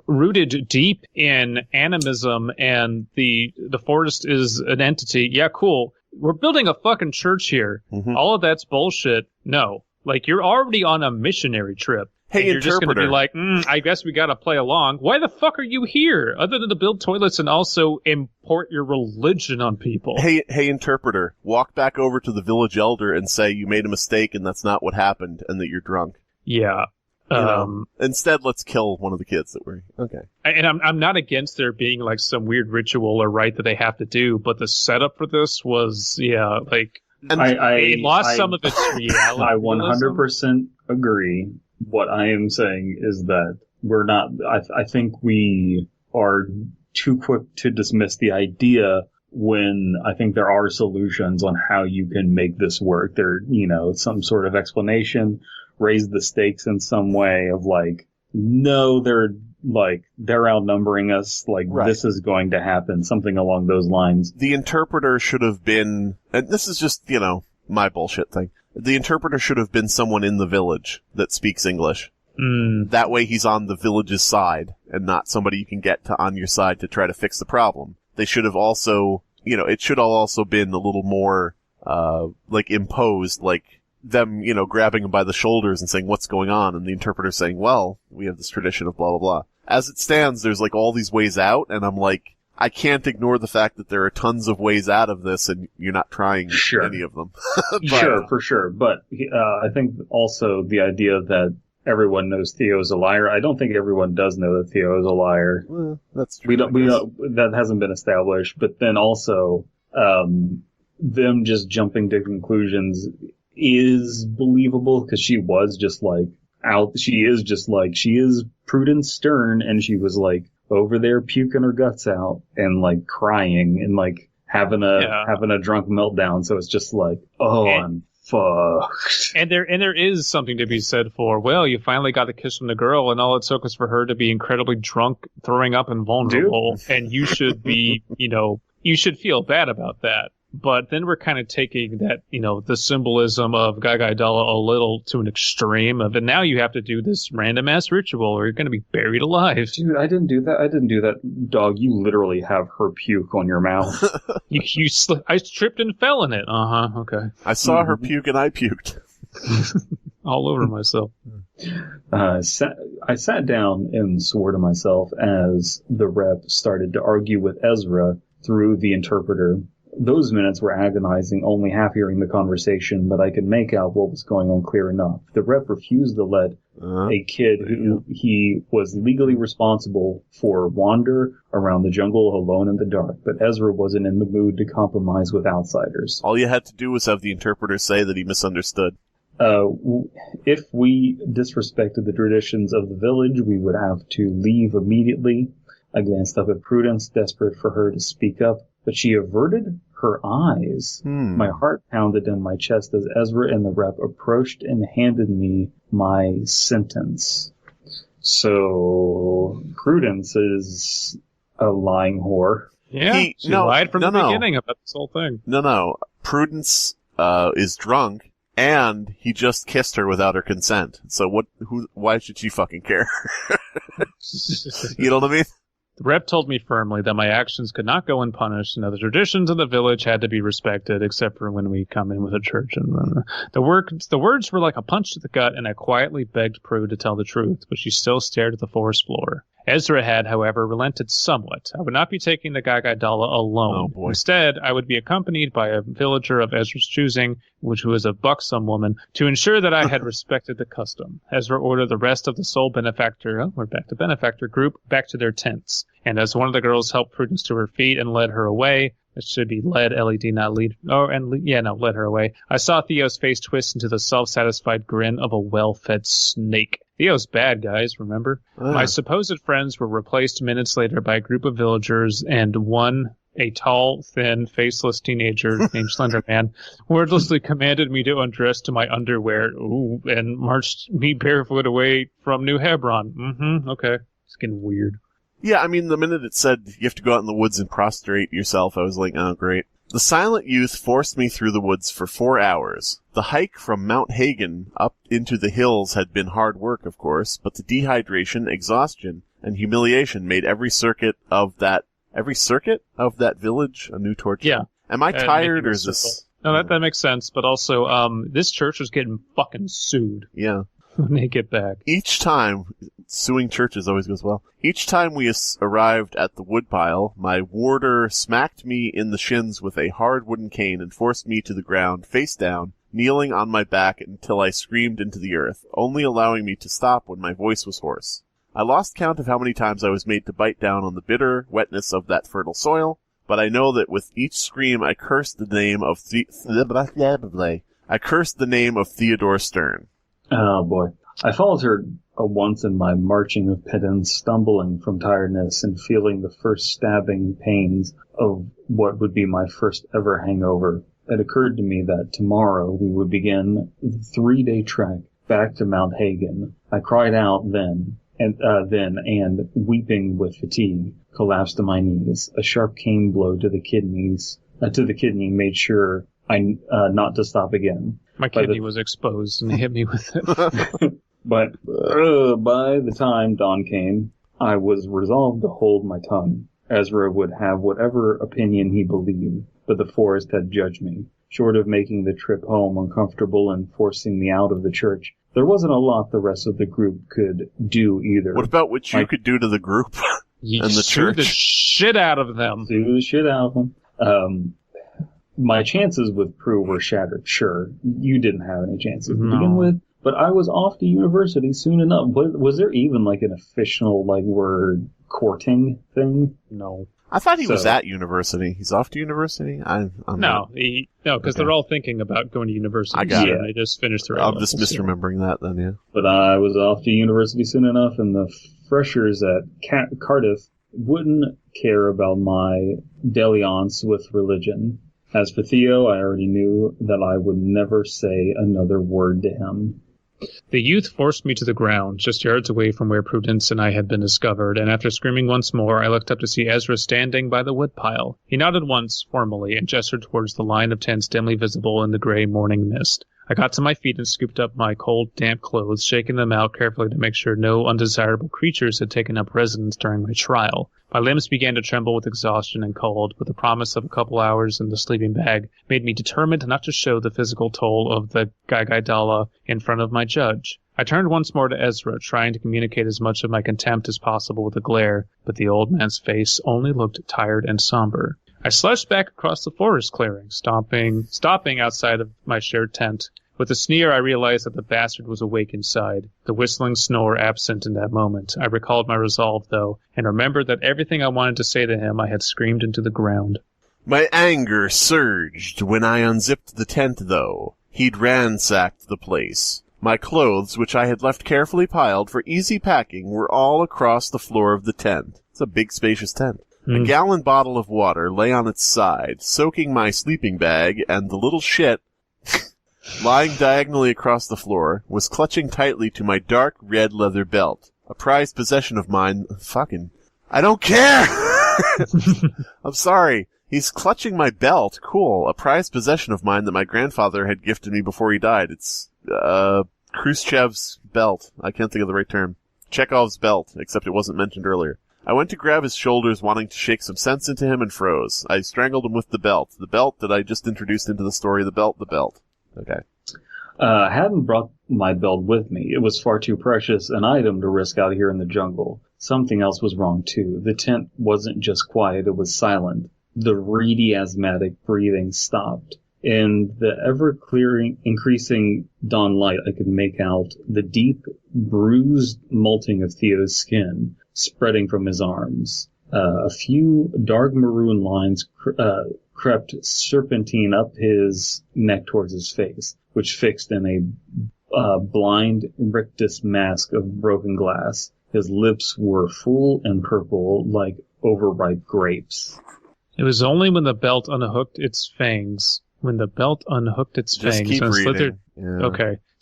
rooted deep in animism, and the forest is an entity. Yeah, cool. We're building a fucking church here. Mm-hmm. All of that's bullshit. No. You're already on a missionary trip. Hey, you're just going to be like, I guess we got to play along. Why the fuck are you here? Other than to build toilets and also import your religion on people. Hey, interpreter, walk back over to the village elder and say you made a mistake and that's not what happened and that you're drunk. Yeah. Instead, let's kill one of the kids that were okay. And I'm not against there being like some weird ritual or rite that they have to do, but the setup for this was like it lost some of its reality. I 100% agree. What I am saying is that we're not. I think we are too quick to dismiss the idea when I think there are solutions on how you can make this work. There, some sort of explanation, raise the stakes in some way of like, no, they're outnumbering us. Like, right. This is going to happen. Something along those lines. The interpreter should have been, and this is just, my bullshit thing. The interpreter should have been someone in the village that speaks English. That way he's on the village's side and not somebody you can get on your side to try to fix the problem. They should have also, it should have also been a little more, imposed, like them, grabbing him by the shoulders and saying, what's going on? And the interpreter saying, well, we have this tradition of blah, blah, blah. As it stands, there's like all these ways out, and I'm like, I can't ignore the fact that there are tons of ways out of this, and you're not trying any of them. Sure, for sure. But I think also the idea that everyone knows Theo is a liar. I don't think everyone does know that Theo is a liar. Well, that's true. We don't, that hasn't been established. But then also, them just jumping to conclusions is believable because she was just like she is Prudence Stern, and she was like over there puking her guts out and like crying and like having a drunk meltdown. So it's just like, I'm fucked. And there is something to be said for, well, you finally got a kiss from the girl, and all it took was for her to be incredibly drunk, throwing up, and vulnerable. And you should be, you should feel bad about that. But then we're kind of taking that, the symbolism of Gaga Dalla a little to an extreme of, and now you have to do this random ass ritual or you're going to be buried alive. Dude, I didn't do that. Dog, you literally have her puke on your mouth. I tripped and fell in it. Okay. I saw her puke and I puked. All over myself. I sat down and swore to myself as the rep started to argue with Ezra through the interpreter. Those minutes were agonizing, only half hearing the conversation, but I could make out what was going on clear enough. The rep refused to let a kid who he was legally responsible for wander around the jungle alone in the dark, but Ezra wasn't in the mood to compromise with outsiders. All you had to do was have the interpreter say that he misunderstood. If we disrespected the traditions of the village, we would have to leave immediately. I glanced up at Prudence, desperate for her to speak up, but she averted her eyes. My heart pounded in my chest as Ezra and the rep approached and handed me my sentence. So, Prudence is a lying whore. Yeah, she lied from the beginning about this whole thing. No. Prudence is drunk, and he just kissed her without her consent. So why should she fucking care? You know what I mean? The rep told me firmly that my actions could not go unpunished, and that the traditions of the village had to be respected, except for when we come in with a church. And the words were like a punch to the gut, and I quietly begged Prue to tell the truth, but she still stared at the forest floor. Ezra had, however, relented somewhat. I would not be taking the Gaga Dalla alone. Instead, I would be accompanied by a villager of Ezra's choosing, which was a buxom woman, to ensure that I had respected the custom. Ezra ordered the rest of the sole benefactor, we're back to benefactor group, back to their tents. And as one of the girls helped Prudence to her feet and led her away, it should be led, LED, not lead. Led her away. I saw Theo's face twist into the self-satisfied grin of a well-fed snake. Theo's bad, guys, remember? My supposed friends were replaced minutes later by a group of villagers and a tall, thin, faceless teenager named Slenderman, wordlessly commanded me to undress to my underwear, and marched me barefoot away from New Hebron. Okay. It's getting weird. Yeah, I mean, the minute it said you have to go out in the woods and prostrate yourself, I was like, oh, great. The silent youth forced me through the woods for 4 hours. The hike from Mount Hagen up into the hills had been hard work, of course, but the dehydration, exhaustion, and humiliation made every circuit of that village a new torture. Yeah. Am I tired, or is this... No, that makes sense, but also, this church was getting fucking sued. Yeah. When they get back. Each time, suing churches always goes well. Each time we arrived at the woodpile, my warder smacked me in the shins with a hard wooden cane and forced me to the ground, face down, kneeling on my back until I screamed into the earth, only allowing me to stop when my voice was hoarse. I lost count of how many times I was made to bite down on the bitter wetness of that fertile soil, but I know that with each scream I cursed the name of Theodore Stern. Oh boy. I faltered once in my marching of pittance, stumbling from tiredness and feeling the first stabbing pains of what would be my first ever hangover. It occurred to me that tomorrow we would begin the 3-day trek back to Mount Hagen. I cried out then, and weeping with fatigue, collapsed to my knees. A sharp cane blow to the kidney made sure not to stop again. My kidney was exposed and hit me with it. But by the time dawn came, I was resolved to hold my tongue. Ezra would have whatever opinion he believed, but the forest had judged me. Short of making the trip home uncomfortable and forcing me out of the church, there wasn't a lot the rest of the group could do either. What about what you could do to the group You and the sue church? the shit out of them. Sue the shit out of them. My chances with Prue were shattered, sure. You didn't have any chances to begin with, but I was off to university soon enough. Was there even like an official, we're courting thing? No. I thought he was at university. He's off to university? No, because they're all thinking about going to university. I got it. They just finished their I'm just misremembering that then, yeah. But I was off to university soon enough, and the freshers at Cardiff wouldn't care about my dalliance with religion. As for Theo, I already knew that I would never say another word to him. The youth forced me to the ground, just yards away from where Prudence and I had been discovered, and after screaming once more, I looked up to see Ezra standing by the woodpile. He nodded once, formally, and gestured towards the line of tents dimly visible in the gray morning mist. I got to my feet and scooped up my cold, damp clothes, shaking them out carefully to make sure no undesirable creatures had taken up residence during my trial. My limbs began to tremble with exhaustion and cold, but the promise of a couple hours in the sleeping bag made me determined not to show the physical toll of the Gaigaidala in front of my judge. I turned once more to Ezra, trying to communicate as much of my contempt as possible with a glare, but the old man's face only looked tired and somber. I slouched back across the forest clearing, stopping outside of my shared tent. With a sneer, I realized that the bastard was awake inside, the whistling snore absent in that moment. I recalled my resolve, though, and remembered that everything I wanted to say to him I had screamed into the ground. My anger surged when I unzipped the tent, though. He'd ransacked the place. My clothes, which I had left carefully piled for easy packing, were all across the floor of the tent. It's a big, spacious tent. A gallon bottle of water lay on its side, soaking my sleeping bag, and the little shit, lying diagonally across the floor, was clutching tightly to my dark red leather belt. A prized possession of mine. I don't care! I'm sorry. He's clutching my belt. Cool. A prized possession of mine that my grandfather had gifted me before he died. It's, Khrushchev's belt. I can't think of the right term. Chekhov's belt, except it wasn't mentioned earlier. I went to grab his shoulders, wanting to shake some sense into him, and froze. I strangled him with the belt. The belt that I just introduced into the story. The belt. Okay. I hadn't brought my belt with me. It was far too precious an item to risk out here in the jungle. Something else was wrong, too. The tent wasn't just quiet, it was silent. The reedy, asthmatic breathing stopped. In the ever-increasing dawn light, I could make out the deep, bruised molting of Theo's skin spreading from his arms. A few dark maroon lines crept serpentine up his neck towards his face, which fixed in a blind rictus mask of broken glass. His lips were full and purple like overripe grapes. It was only when the belt unhooked its fangs. Just keep reading.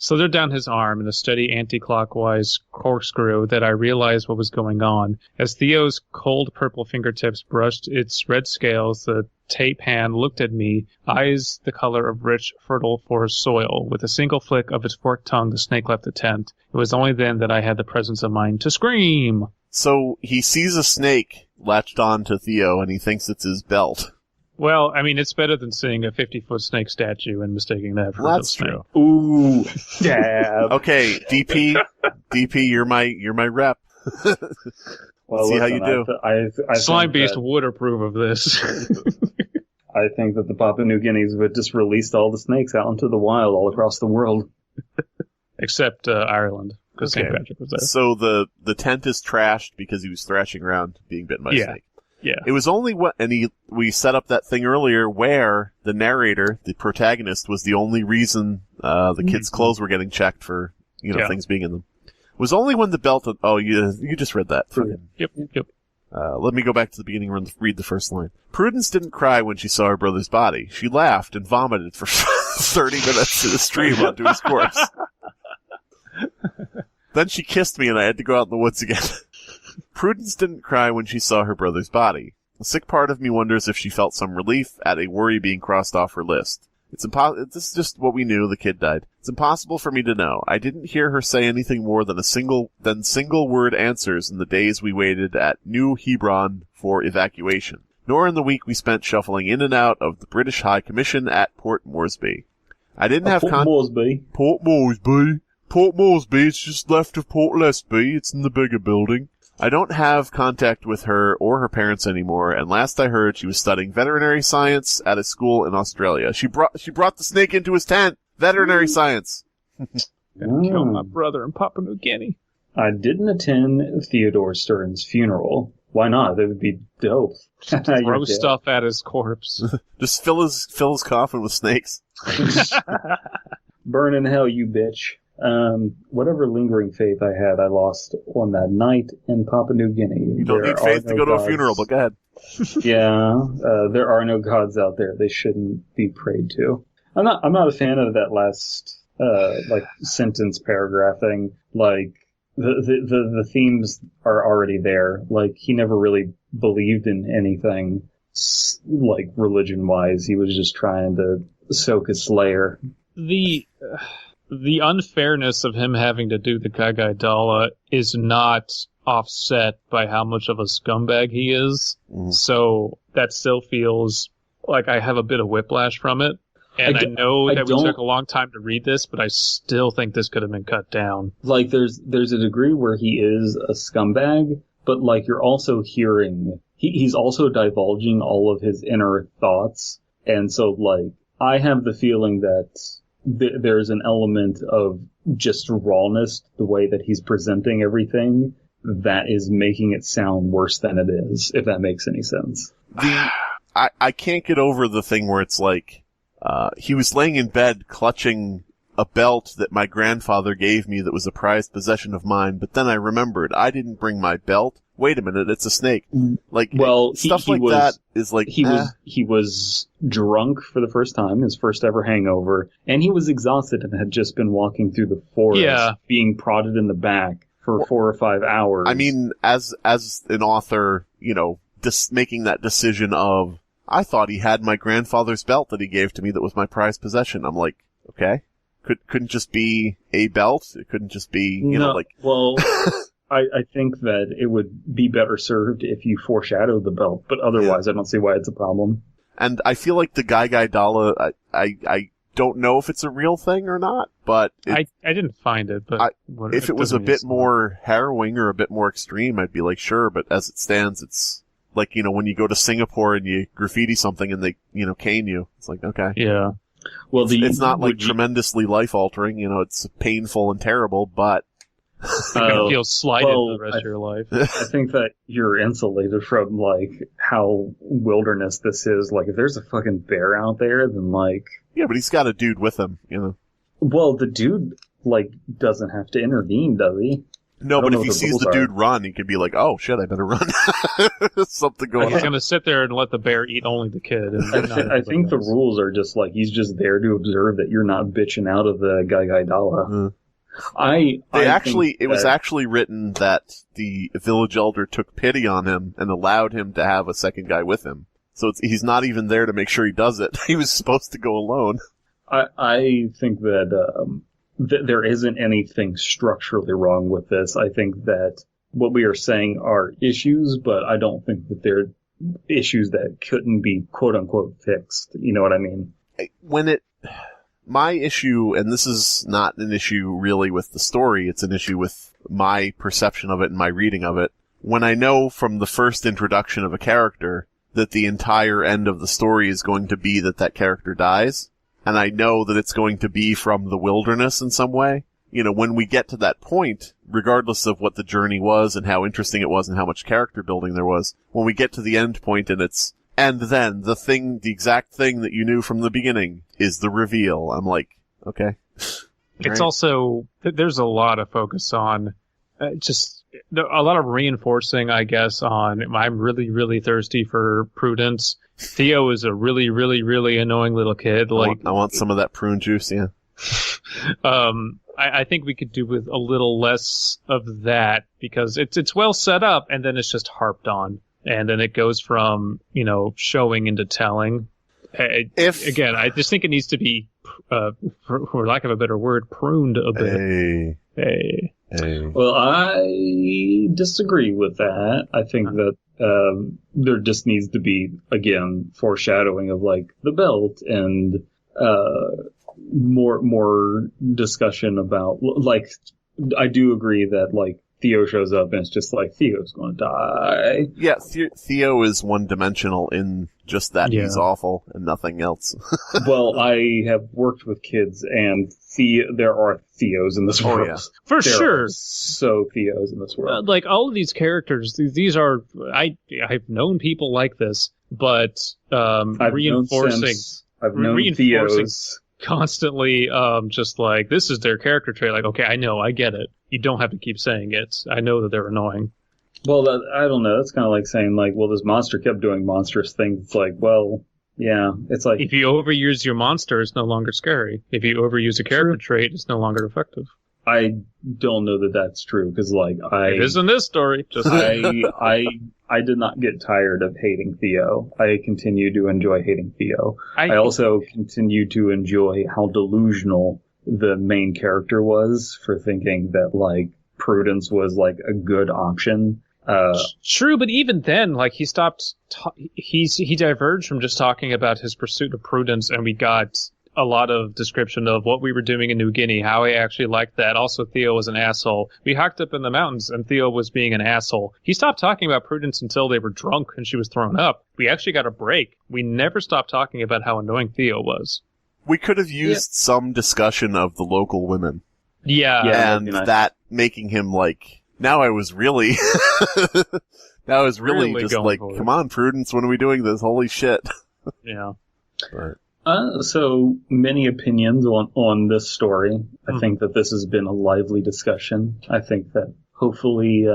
Slithered down his arm in a steady anti-clockwise corkscrew that I realized what was going on. As Theo's cold purple fingertips brushed its red scales, the tape hand looked at me, eyes the color of rich, fertile forest soil. With a single flick of its forked tongue, the snake left the tent. It was only then that I had the presence of mind to scream. So he sees a snake latched on to Theo, and he thinks it's his belt. Well, I mean, it's better than seeing a 50-foot snake statue and mistaking that for a real snake. True. Ooh, dab. Okay, DP, you're my rep. Well, see how you do. I Slimebeast would approve of this. I think that the Papua New Guineas would just released all the snakes out into the wild all across the world. Except Ireland, because Okay. St. Patrick was there. So the tent is trashed because he was thrashing around being bitten by a snake. Yeah. It was only we set up that thing earlier where the narrator, the protagonist, was the only reason the kids' clothes were getting checked for things being in them. It was only when the belt. Oh, you just read that. Yep. Let me go back to the beginning and read the first line. Prudence didn't cry when she saw her brother's body. She laughed and vomited for 30 minutes in the stream onto his corpse. Then she kissed me and I had to go out in the woods again. Prudence didn't cry when she saw her brother's body. A sick part of me wonders if she felt some relief at a worry being crossed off her list. This is just what we knew. The kid died. It's impossible for me to know. I didn't hear her say anything more than single word answers in the days we waited at New Hebron for evacuation, nor in the week we spent shuffling in and out of the British High Commission at Port Moresby. I didn't have Port Moresby. Port Moresby. Port Moresby. It's just left of Port Lestby. It's in the bigger building. I don't have contact with her or her parents anymore, and last I heard she was studying veterinary science at a school in Australia. She brought the snake into his tent. Veterinary science. Gonna kill my brother in Papua New Guinea. I didn't attend Theodore Stern's funeral. Why not? That would be dope. Throw stuff at his corpse. Just fill his coffin with snakes. Burn in hell, you bitch. Whatever lingering faith I had, I lost on that night in Papua New Guinea. You don't need faith to go to a funeral, but go ahead. Yeah, there are no gods out there. They shouldn't be prayed to. I'm not a fan of that last sentence paragraph thing. Like the themes are already there. Like he never really believed in anything like religion wise. He was just trying to soak his slayer. The unfairness of him having to do the Gagai Dala is not offset by how much of a scumbag he is. Mm. So that still feels like I have a bit of whiplash from it. And I know that we took a long time to read this, but I still think this could have been cut down. Like, there's a degree where he is a scumbag, but, like, you're also hearing... He's also divulging all of his inner thoughts. And so, like, I have the feeling that there's an element of just rawness, the way that he's presenting everything, that is making it sound worse than it is, if that makes any sense. I can't get over the thing where it's like... he was laying in bed clutching a belt that my grandfather gave me that was a prized possession of mine, but then I remembered I didn't bring my belt. Wait a minute, it's a snake. Like, well, stuff like that is like... He was drunk for the first time, his first ever hangover, and he was exhausted and had just been walking through the forest, being prodded in the back for 4 or 5 hours. I mean, as an author, making that decision of, I thought he had my grandfather's belt that he gave to me that was my prized possession. I'm like, okay. Couldn't just be a belt? It couldn't just be, Well, I think that it would be better served if you foreshadowed the belt, but otherwise I don't see why it's a problem. And I feel like the Gai Dala, I don't know if it's a real thing or not, but... I didn't find it, but... if it was a bit more harrowing or a bit more extreme, I'd be like, sure, but as it stands, it's... Like, when you go to Singapore and you graffiti something and they, cane you. It's like, okay. Yeah. Well, it's not like tremendously life-altering, it's painful and terrible, but... You're gonna feel slighted the rest of your life. I think that you're insulated from, like, how wilderness this is. Like, if there's a fucking bear out there, then, like... Yeah, but he's got a dude with him, Well, the dude, like, doesn't have to intervene, does he? No, but if he sees the dude run, he could be like, oh, shit, I better run. Something going on. He's going to sit there and let the bear eat only the kid. I think the rules are just like, he's just there to observe that you're not bitching out of the Gai Dala. It was actually written that the village elder took pity on him and allowed him to have a second guy with him. So he's not even there to make sure he does it. He was supposed to go alone. I think that... there isn't anything structurally wrong with this. I think that what we are saying are issues, but I don't think that they're issues that couldn't be quote-unquote fixed. You know what I mean? My issue, and this is not an issue really with the story, it's an issue with my perception of it and my reading of it. When I know from the first introduction of a character that the entire end of the story is going to be that character dies, and I know that it's going to be from the wilderness in some way. You know, when we get to that point, regardless of what the journey was and how interesting it was and how much character building there was, when we get to the end point and then the exact thing that you knew from the beginning is the reveal, I'm like, okay. It's also, there's a lot of focus on just a lot of reinforcing, I guess, on I'm really, really thirsty for Prudence. Theo is a really, really, really annoying little kid. I want some of that prune juice, yeah. I think we could do with a little less of that because it's well set up and then it's just harped on. And then it goes from, showing into telling. Again, I just think it needs to be, for lack of a better word, pruned a bit. Hey. Well, I disagree with that. I think that there just needs to be, again, foreshadowing of, like, the belt and more discussion about, like, I do agree that, like, Theo shows up and it's just like, Theo's going to die. Yeah, Theo is one-dimensional in just that he's awful and nothing else. Well, I have worked with kids and there are Theos in this world. Yeah. For sure. So Theos in this world. Like, all of these characters, these are, I've known people like this, but reinforcing Theos constantly, just like, this is their character trait. Like, okay, I know, I get it. You don't have to keep saying it. I know that they're annoying. Well, I don't know. That's kind of like saying, like, well, this monster kept doing monstrous things. It's like, well, yeah. It's like, if you overuse your monster, it's no longer scary. If you overuse a character trait, it's no longer effective. I don't know that that's true, because, like, it is in this story. Just I did not get tired of hating Theo. I continue to enjoy hating Theo. I also continue to enjoy how delusional the main character was for thinking that, like, Prudence was, like, a good option. True, but even then, like, he stopped. He diverged from just talking about his pursuit of Prudence, and we got a lot of description of what we were doing in New Guinea, how I actually liked that. Also, Theo was an asshole. We hiked up in the mountains, and Theo was being an asshole. He stopped talking about Prudence until they were drunk and she was thrown up. We actually got a break. We never stopped talking about how annoying Theo was. We could have used some discussion of the local women. Yeah. And that making him like, now I was really just like, come on, Prudence, when are we doing this? Holy shit. Yeah. But. So many opinions on this story. I think that this has been a lively discussion. I think that hopefully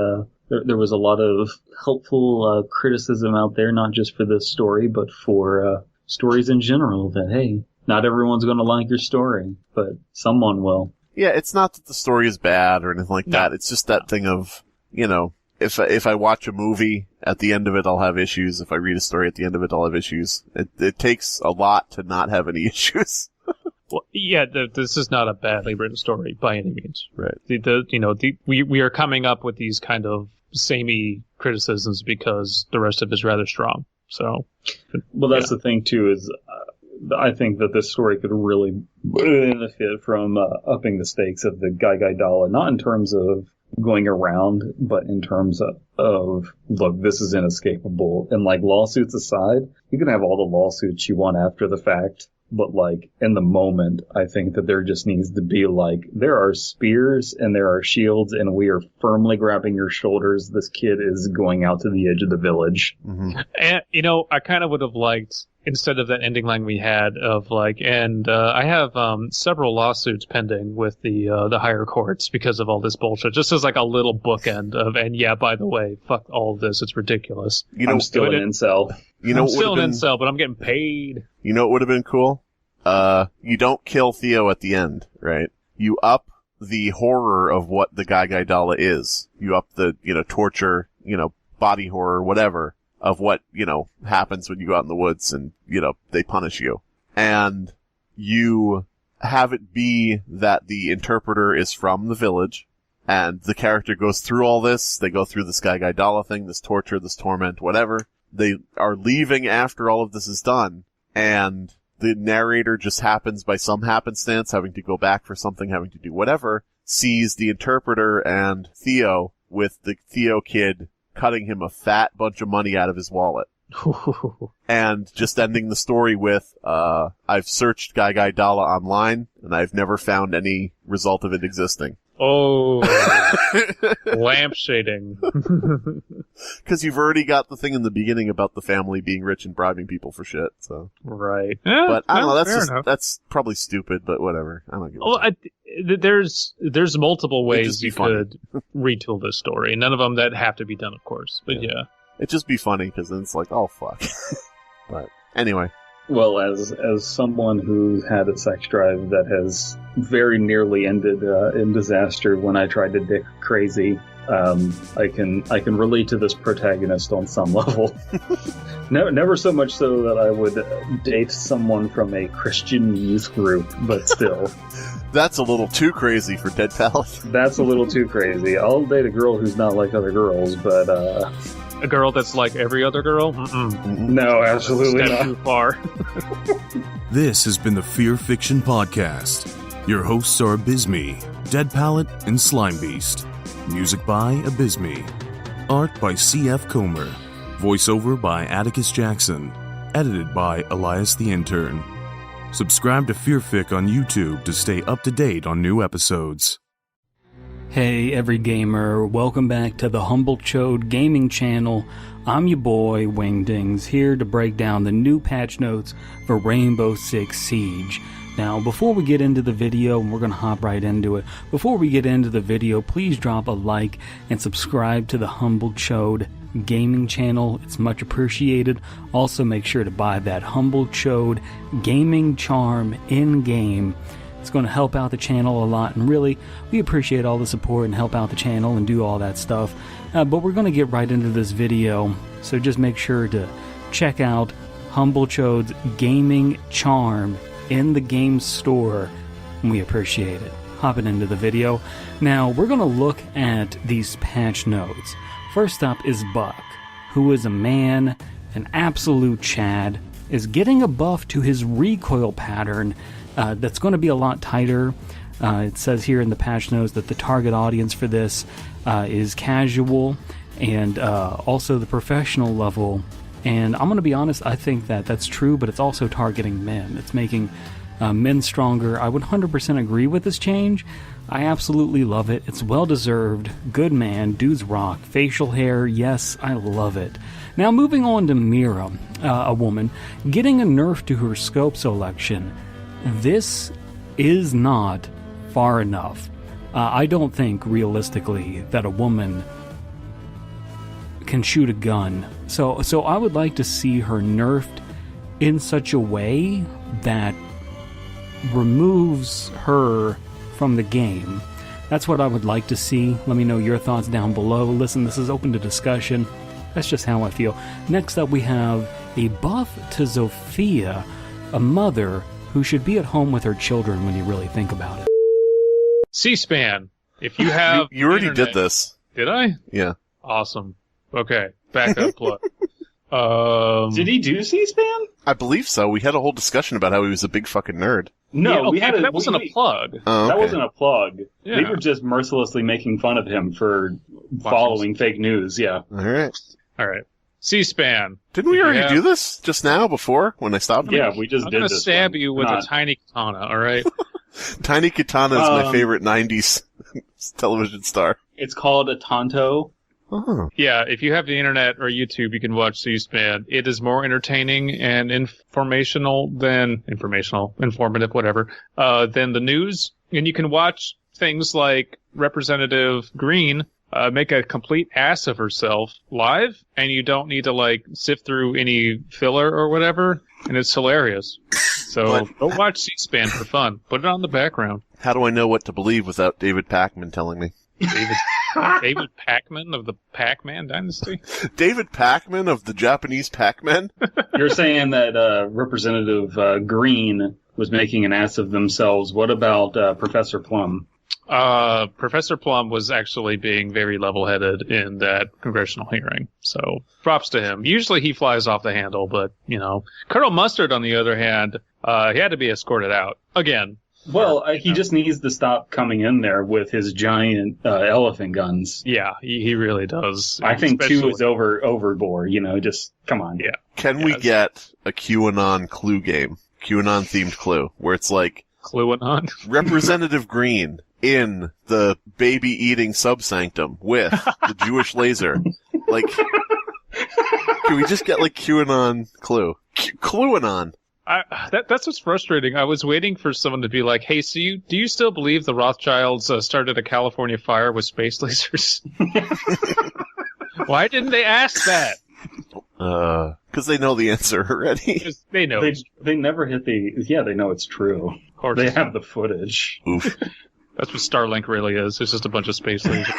there was a lot of helpful criticism out there, not just for this story, but for stories in general, that, hey, not everyone's going to like your story, but someone will. Yeah, it's not that the story is bad or anything like that. It's just that thing of, if I watch a movie, at the end of it I'll have issues. If I read a story, at the end of it I'll have issues. It takes a lot to not have any issues. Well, yeah, this is not a badly written story by any means. Right. We are coming up with these kind of samey criticisms because the rest of it is rather strong. So, well, that's the thing too, is I think that this story could really benefit from upping the stakes of the Guy Dollar, not in terms of going around, but in terms of look, this is inescapable. And, like, lawsuits aside, you can have all the lawsuits you want after the fact, but, like, in the moment, I think that there just needs to be, like, there are spears and there are shields and we are firmly grabbing your shoulders. This kid is going out to the edge of the village. Mm-hmm. And, I kind of would have liked, instead of that ending line we had of, like, and I have several lawsuits pending with the higher courts because of all this bullshit, just as, like, a little bookend of, and yeah, by the way, fuck all of this, it's ridiculous. I'm still an incel. I'm still an incel, but I'm getting paid. You know what would have been cool? You don't kill Theo at the end, right? You up the horror of what the Guy Dalla is. You up the, torture, body horror, whatever, of what, happens when you go out in the woods and, they punish you. And you have it be that the interpreter is from the village, and the character goes through all this. They go through this Guy Dalla thing, this torture, this torment, whatever. They are leaving after all of this is done, and the narrator just happens by some happenstance, having to go back for something, having to do whatever, sees the interpreter and Theo with the Theo kid cutting him a fat bunch of money out of his wallet. And just ending the story with, I've searched Guy Dalla online, and I've never found any result of it existing. Oh, lampshading. Because you've already got the thing in the beginning about the family being rich and bribing people for shit, so. Right. But I don't know, fair enough. that's probably stupid, but whatever. I don't give a Well, shit. there's multiple It'd ways just be you funny. could retool this story. None of them that have to be done, of course. But yeah. It'd just be funny, because then it's like, oh, fuck. But, anyway. Well, as someone who's had a sex drive that has very nearly ended in disaster when I tried to dick crazy, I can relate to this protagonist on some level. Never so much so that I would date someone from a Christian youth group, but still. That's a little too crazy for Dead Palette. That's a little too crazy. I'll date a girl who's not like other girls, but A girl that's like every other girl? no, absolutely Step not. too far. This has been the Fear Fiction Podcast. Your hosts are Abysmii, Dead Palette, and Slimebeast. Music by Abysmii. Art by C.F. Comer. Voiceover by Atticus Jackson. Edited by Elias the Intern. Subscribe to Fearfic on YouTube to stay up to date on new episodes. Hey every gamer, welcome back to the Humble Chode Gaming Channel. I'm your boy Wingdings, here to break down the new patch notes for Rainbow Six Siege. Now, before we get into the video, and we're going to hop right into it, before we get into the video, please drop a like and subscribe to the Humble Chode Gaming Channel. It's much appreciated. Also, make sure to buy that Humble Chode Gaming Charm in-game. It's going to help out the channel a lot, and really, we appreciate all the support and help out the channel and do all that stuff. But we're going to get right into this video, so just make sure to check out Humble Chode's Gaming Charm in the game store, and we appreciate it. Hopping into the video. Now, we're going to look at these patch notes. First up is Buck, who is a man, an absolute Chad, is getting a buff to his recoil pattern that's going to be a lot tighter. It says here in the patch notes that the target audience for this is casual and also the professional level. And I'm going to be honest, I think that that's true, but it's also targeting men. It's making men stronger. I would 100% agree with this change. I absolutely love it. It's well-deserved. Good man. Dudes rock. Facial hair. Yes, I love it. Now, moving on to Mira, a woman, getting a nerf to her scope selection. This is not far enough. I don't think, realistically, that a woman can shoot a gun. So I would like to see her nerfed in such a way that removes her from the game. That's what I would like to see. Let me know your thoughts down below. Listen, this is open to discussion. That's just how I feel. Next up, we have a buff to Zofia, a mother who should be at home with her children when you really think about it. C-SPAN. If you have You already internet- did this. Did I? Yeah. Awesome. Okay. Backup plug. Did he do C-SPAN? I believe so. We had a whole discussion about how he was a big fucking nerd. No, Yeah, we okay, had but that wasn't a plug. Oh, That okay. wasn't a plug. Yeah. They were just mercilessly making fun of him for following fake news. Yeah. All right. All right. C-SPAN. Didn't we already Yeah. do this just now before when I stopped? Yeah, we just I'm did gonna this stab one. you with Not- a tiny katana, alright? Tiny Katana is my Um, favorite 90s television star. It's called a Tonto. Oh. Yeah, if you have the internet or YouTube, you can watch C-SPAN. It is more entertaining and informative, whatever, than the news. And you can watch things like Representative Green make a complete ass of herself live, and you don't need to, like, sift through any filler or whatever, and it's hilarious. So go watch C-SPAN for fun. Put it on the background. How do I know what to believe without David Pacman telling me? David Pacman of the Pac-Man dynasty? David Pacman of the Japanese Pac-Men? You're saying that Representative Green was making an ass of themselves. What about Professor Plum? Professor Plum was actually being very level-headed in that congressional hearing. So props to him. Usually he flies off the handle, but, you know. Colonel Mustard, on the other hand, he had to be escorted out. Again. Well, he just needs to stop coming in there with his giant elephant guns. Yeah, he really does. I think 2 is overboard. Just come on. Yeah. Can we get a QAnon Clue game? QAnon themed Clue, where it's like QAnon. Representative Green in the baby eating subsanctum with the Jewish laser. Like, can we just get like QAnon Clue? QAnon. That's what's frustrating. I was waiting for someone to be like, "Hey, so do you still believe the Rothschilds started a California fire with space lasers?" Why didn't they ask that? Because they know the answer already. They know. They never hit they know it's true. Of course. They have the footage. Oof. That's what Starlink really is. It's just a bunch of space lasers.